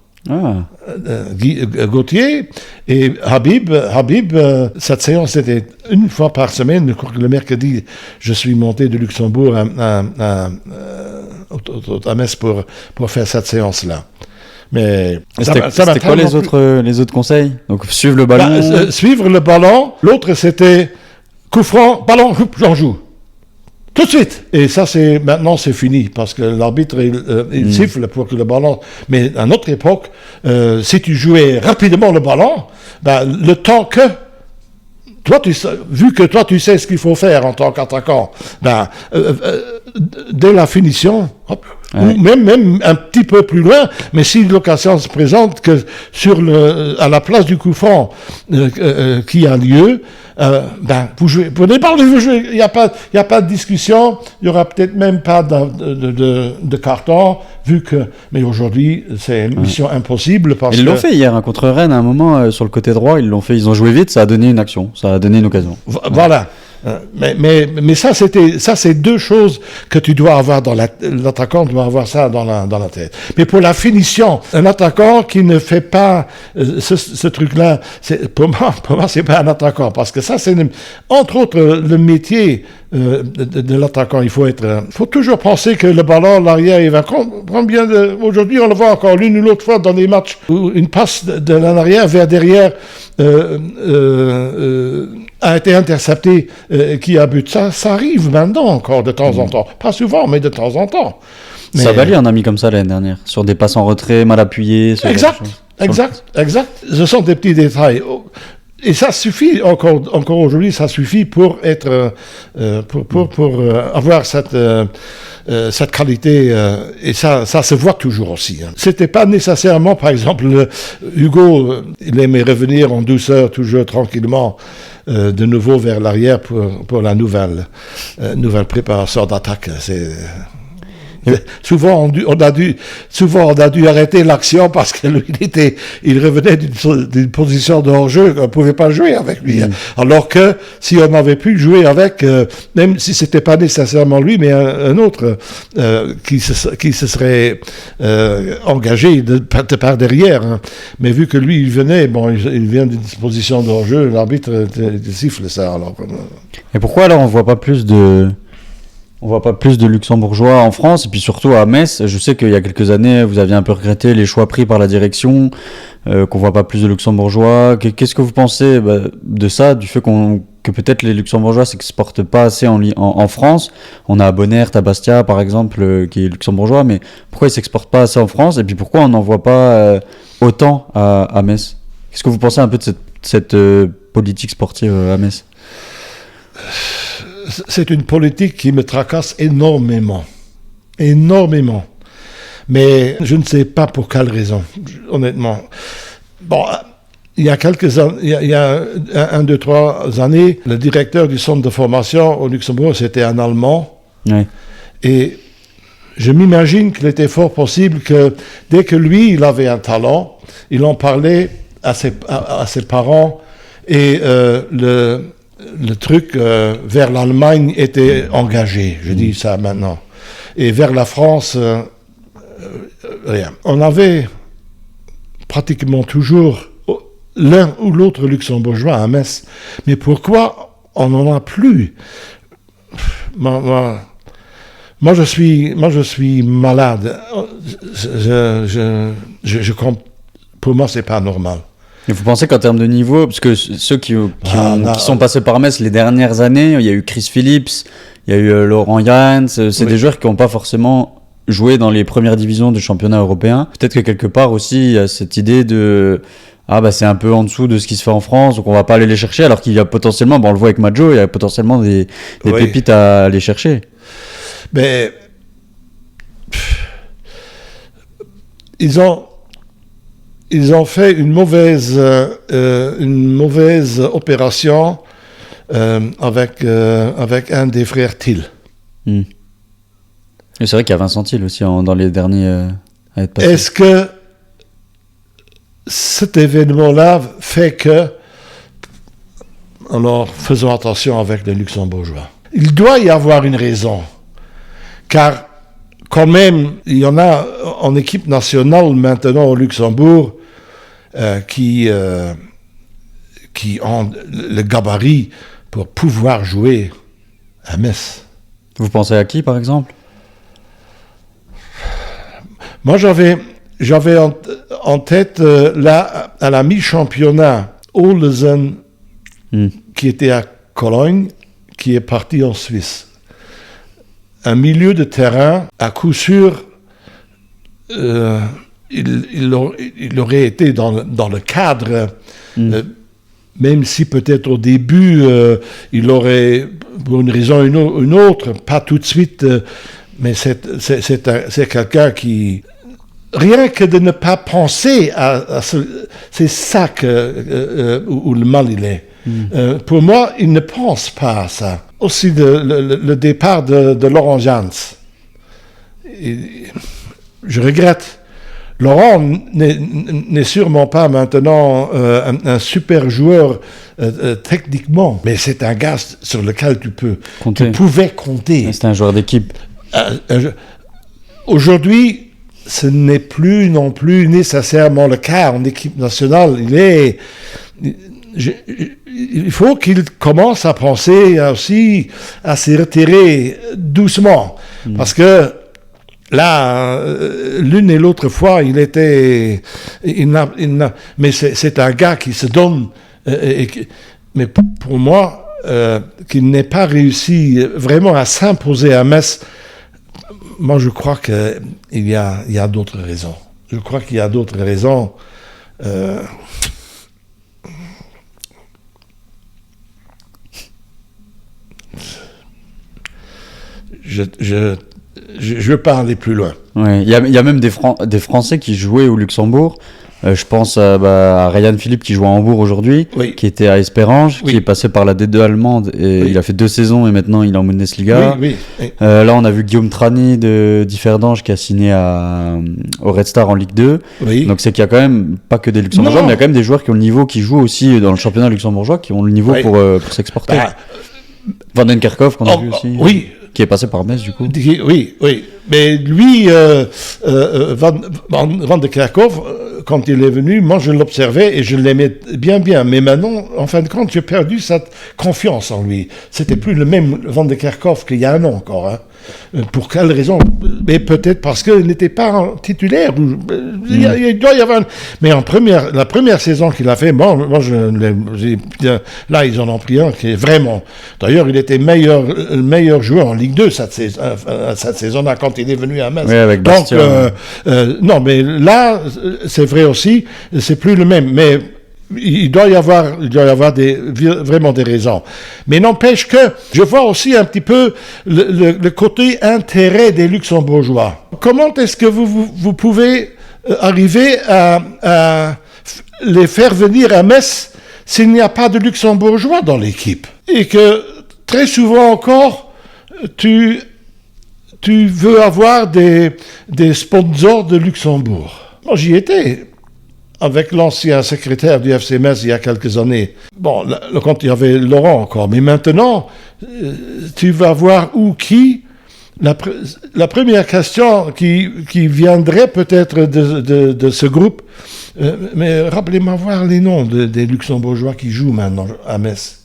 Gauthier et Habib, cette séance était une fois par semaine. Je crois que le mercredi, je suis monté de Luxembourg à Metz pour faire cette séance-là. Mais c'était quoi les autres conseils ? Donc suivre le ballon. Suivre le ballon. L'autre c'était coup franc, ballon, j'en joue. Tout de suite. Et ça, maintenant, c'est fini, parce que l'arbitre, il siffle pour que le ballon... Mais à notre époque, si tu jouais rapidement le ballon, le temps que... vu que toi, tu sais ce qu'il faut faire en tant qu'attaquant, dès la finition, hop, ou même un petit peu plus loin, mais si l'occasion se présente que à la place du coup franc qui a lieu, vous jouez, pour des balles, vous jouez, il n'y a pas de discussion, il n'y aura peut-être même pas de carton, vu que, mais aujourd'hui, c'est une mission impossible. Ils l'ont fait hier, contre Rennes, à un moment, sur le côté droit, ils ont joué vite, ça a donné une action, ça a donné une occasion. Voilà. Mais ça c'est deux choses que tu dois avoir l'attaquant doit avoir ça dans la tête. Mais pour la finition, un attaquant qui ne fait pas ce truc-là, pour moi c'est pas un attaquant, parce que ça c'est entre autres le métier de l'attaquant. Il faut toujours penser que le ballon l'arrière il va combien aujourd'hui on le voit encore l'une ou l'autre fois dans les matchs où une passe de l'arrière vers derrière a été intercepté qui a but. Ça arrive maintenant encore de temps en temps. Pas souvent, mais de temps en temps. Savali en a mis comme ça l'année dernière, sur des passes en retrait, mal appuyées. Exact. Ce sont des petits détails. Et ça suffit, encore aujourd'hui, ça suffit pour être, pour avoir cette qualité, et ça se voit toujours aussi. C'était pas nécessairement, par exemple, Hugo, il aimait revenir en douceur, toujours tranquillement, de nouveau vers l'arrière pour la nouvelle préparation d'attaque. Souvent on a dû arrêter l'action parce que lui, il revenait d'une position de hors-jeu qu'on ne pouvait pas jouer avec lui. Alors que si on avait pu jouer avec, même si c'était pas nécessairement lui, mais un autre qui se serait engagé de par derrière. Hein. Mais vu que lui, il vient d'une position de hors-jeu, l'arbitre siffle ça. Alors. Et pourquoi alors on voit pas plus de Luxembourgeois en France, et puis surtout à Metz? Je sais qu'il y a quelques années, vous aviez un peu regretté les choix pris par la direction, qu'on voit pas plus de Luxembourgeois. Qu'est-ce que vous pensez de ça, du fait que peut-être les Luxembourgeois s'exportent pas assez en France? On a Bonnert à Bastia, par exemple, qui est luxembourgeois, mais pourquoi ils s'exportent pas assez en France? Et puis pourquoi on n'en voit pas autant à Metz? Qu'est-ce que vous pensez un peu de cette politique sportive à Metz? C'est une politique qui me tracasse énormément. Énormément. Mais je ne sais pas pour quelle raison, honnêtement. Bon, il y a un, deux, 3 années, le directeur du centre de formation au Luxembourg, c'était un Allemand. Oui. Et je m'imagine qu'il était fort possible que dès que lui, il avait un talent, il en parlait à ses parents et le truc vers l'Allemagne était engagé, je dis ça maintenant. Et vers la France, rien. On avait pratiquement toujours l'un ou l'autre luxembourgeois à Metz. Mais pourquoi on n'en a plus? Moi, je suis malade. Pour moi, c'est pas normal. Et vous pensez qu'en termes de niveau, parce que ceux qui sont passés par Metz les dernières années, il y a eu Chris Phillips, il y a eu Laurent Jans, c'est des joueurs qui n'ont pas forcément joué dans les premières divisions du championnat européen. Peut-être que quelque part aussi, il y a cette idée de c'est un peu en dessous de ce qui se fait en France, donc on va pas aller les chercher, alors qu'il y a potentiellement, on le voit avec Maggio, il y a potentiellement des pépites à aller chercher. Mais ils ont fait une mauvaise opération avec un des frères Thiel. Et c'est vrai qu'il y a Vincent Thiel aussi dans les derniers à être passés. Est-ce que cet événement-là fait que... Alors, faisons attention avec les Luxembourgeois. Il doit y avoir une raison, car quand même, il y en a en équipe nationale maintenant au Luxembourg qui ont le gabarit pour pouvoir jouer à Metz. Vous pensez à qui, par exemple? Moi, j'avais en tête, là, à la mi-championnat, Olesen, qui était à Cologne, qui est parti en Suisse. Un milieu de terrain, à coup sûr, il aurait été dans le cadre, même si peut-être au début, il aurait, pour une raison ou une autre, pas tout de suite, mais c'est quelqu'un qui... Rien que de ne pas penser à c'est ça où le mal il est. Pour moi, il ne pense pas à ça. Aussi le départ de Laurent Jans. Je regrette. Laurent n'est sûrement pas maintenant un super joueur techniquement, mais c'est un gars sur lequel tu pouvais compter. C'est un joueur d'équipe. Aujourd'hui, ce n'est plus non plus nécessairement le cas en équipe nationale. Il faut qu'il commence à penser aussi à se retirer doucement. Parce que là, l'une et l'autre fois, mais c'est un gars qui se donne. Mais pour moi, qu'il n'ait pas réussi vraiment à s'imposer à Metz, moi, je crois qu'il y a d'autres raisons. Je crois qu'il y a d'autres raisons. Je veux pas aller plus loin. Ouais, il y a même des Français qui jouaient au Luxembourg, Je pense à Ryan Philippe qui joue à Hambourg aujourd'hui, Oui. qui était à Esperange, Oui. qui est passé par la D2 allemande et il a fait 2 saisons et maintenant il est en Bundesliga. Oui, oui. Là, on a vu Guillaume Trani de Differdange qui a signé au Red Star en Ligue 2. Oui. Donc c'est qu'il y a quand même pas que des luxembourgeois, Non. mais il y a quand même des joueurs qui ont le niveau, qui jouent aussi dans le championnat luxembourgeois, qui ont le niveau Oui. pour s'exporter. Bah, Van den Kerkhoff qu'on a vu aussi, oui. qui est passé par Metz du coup. Oui, oui. Mais lui, Van de Kerkhoff, quand il est venu, moi je l'observais et je l'aimais bien. Mais maintenant, en fin de compte, j'ai perdu cette confiance en lui. C'était plus le même Van de Kerkhoff qu'il y a un an encore. Hein. Pour quelle raison? Mais peut-être parce qu'il n'était pas titulaire. Il doit y avoir. Mais la première saison qu'il a fait, moi là ils en ont pris un qui est vraiment. D'ailleurs, il était le meilleur joueur en Ligue 2 cette saison-là quand il est venu à Metz. Oui, avec Bastia. Donc, non, mais là, c'est vrai aussi, c'est plus le même. Mais il doit y avoir vraiment des raisons. Mais n'empêche que je vois aussi un petit peu le côté intérêt des Luxembourgeois. Comment est-ce que vous pouvez arriver à les faire venir à Metz s'il n'y a pas de Luxembourgeois dans l'équipe? Et que très souvent encore, tu veux avoir des sponsors de Luxembourg. Moi, j'y étais avec l'ancien secrétaire du FC Metz il y a quelques années. Bon, quand il y avait Laurent encore. Mais maintenant, tu vas voir qui. La première question qui viendrait peut-être de ce groupe, mais rappelez-moi voir les noms des Luxembourgeois qui jouent maintenant à Metz.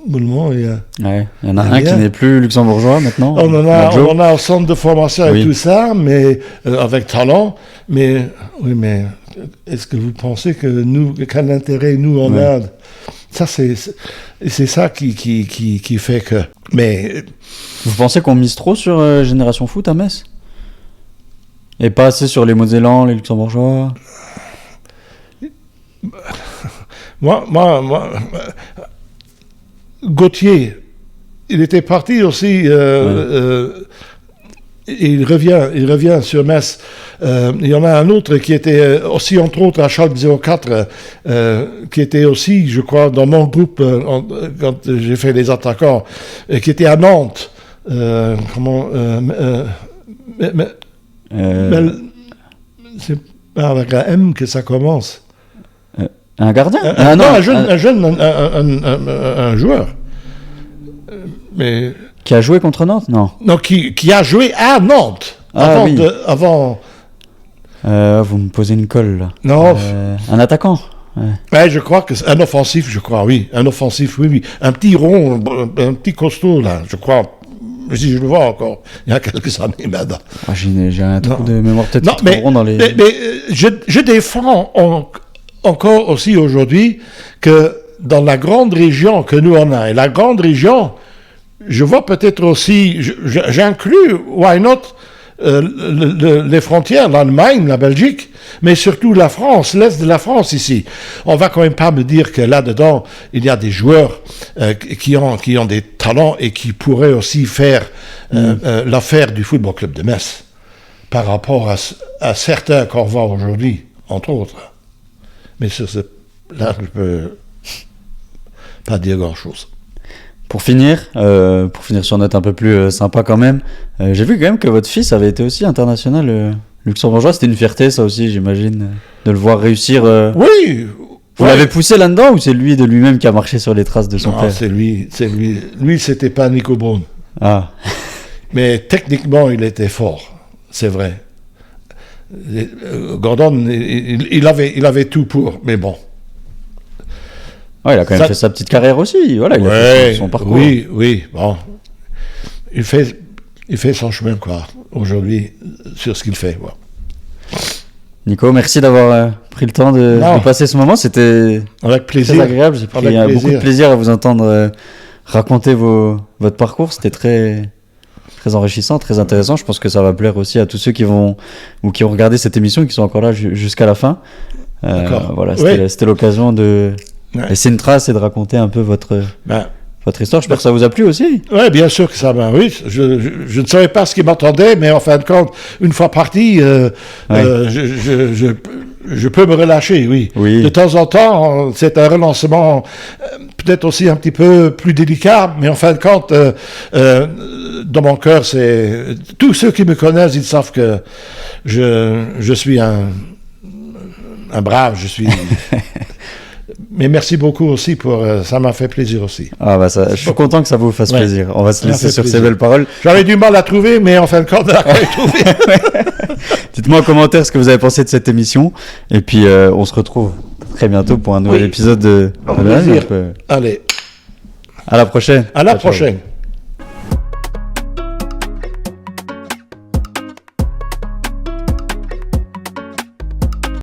Boulement, il y en a un qui n'est plus luxembourgeois maintenant. On en a au centre de formation et tout ça, mais avec talent. Mais est-ce que vous pensez quel intérêt nous on a? Ça c'est ça qui fait que. Mais vous pensez qu'on mise trop sur Génération Foot à Metz et pas assez sur les Mosellans, les Luxembourgeois? Moi. Gauthier, il était parti aussi, il revient sur Metz. Il y en a un autre qui était aussi, entre autres, à Schalke 04, qui était aussi, je crois, dans mon groupe, quand j'ai fait les attaquants, qui était à Nantes. C'est pas avec un M que ça commence. Un gardien? Un joueur. Mais qui a joué contre Nantes? Non, qui a joué à Nantes. Avant. Vous me posez une colle là. Non. Un attaquant? Ouais, je crois que c'est un offensif, oui. Un offensif, oui. Un petit rond, un petit costaud, là, je crois. Si je le vois encore, il y a quelques années maintenant. J'ai un trou de mémoire peut-être rond dans les... Mais je défends encore aussi aujourd'hui que dans la grande région que nous on a, et la grande région, je vois peut-être aussi, j'inclus, why not, les frontières, l'Allemagne, la Belgique, mais surtout la France, l'Est de la France ici. On va quand même pas me dire que là-dedans, il y a des joueurs qui ont des talents et qui pourraient aussi faire l'affaire du Football Club de Metz par rapport à certains qu'on voit aujourd'hui, entre autres. Mais là, je peux pas dire grand-chose. Pour finir sur une note un peu plus sympa quand même, j'ai vu quand même que votre fils avait été aussi international luxembourgeois. C'était une fierté, ça aussi, j'imagine, de le voir réussir. Oui. Vous l'avez poussé là-dedans ou c'est lui de lui-même qui a marché sur les traces de son père? C'est lui. Lui, c'était pas Nico Braun. Ah. Mais techniquement, il était fort, c'est vrai. Gordon, il avait tout pour, mais bon. Ouais, il a quand même fait sa petite carrière aussi. Voilà, il a fait son parcours. Oui. Bon, il fait son chemin quoi. Aujourd'hui, sur ce qu'il fait. Ouais. Nico, merci d'avoir pris le temps de passer ce moment. C'était avec plaisir. Très agréable. J'ai pris beaucoup de plaisir à vous entendre raconter votre parcours. C'était très très enrichissant, très intéressant. Je pense que ça va plaire aussi à tous ceux qui ont regardé cette émission et qui sont encore là jusqu'à la fin. Voilà, c'était l'occasion de laisser une trace et de raconter un peu votre votre histoire. J'espère que ça vous a plu aussi. Oui, bien sûr que ça m'a. Oui, je ne savais pas ce qui m'attendait, mais en fin de compte, une fois parti, je peux me relâcher, oui. De temps en temps, c'est un relancement peut-être aussi un petit peu plus délicat, mais en fin de compte, dans mon cœur, c'est tous ceux qui me connaissent, ils savent que je suis un brave, je suis. Mais merci beaucoup aussi ça m'a fait plaisir aussi. Je suis content que ça vous fasse plaisir. On va se laisser sur ces belles paroles. J'avais du mal à trouver, mais en fin de compte, on a trouvé. Dites-moi en commentaire ce que vous avez pensé de cette émission. Et puis, on se retrouve très bientôt pour un nouvel épisode de Allez. À la prochaine. À la prochaine.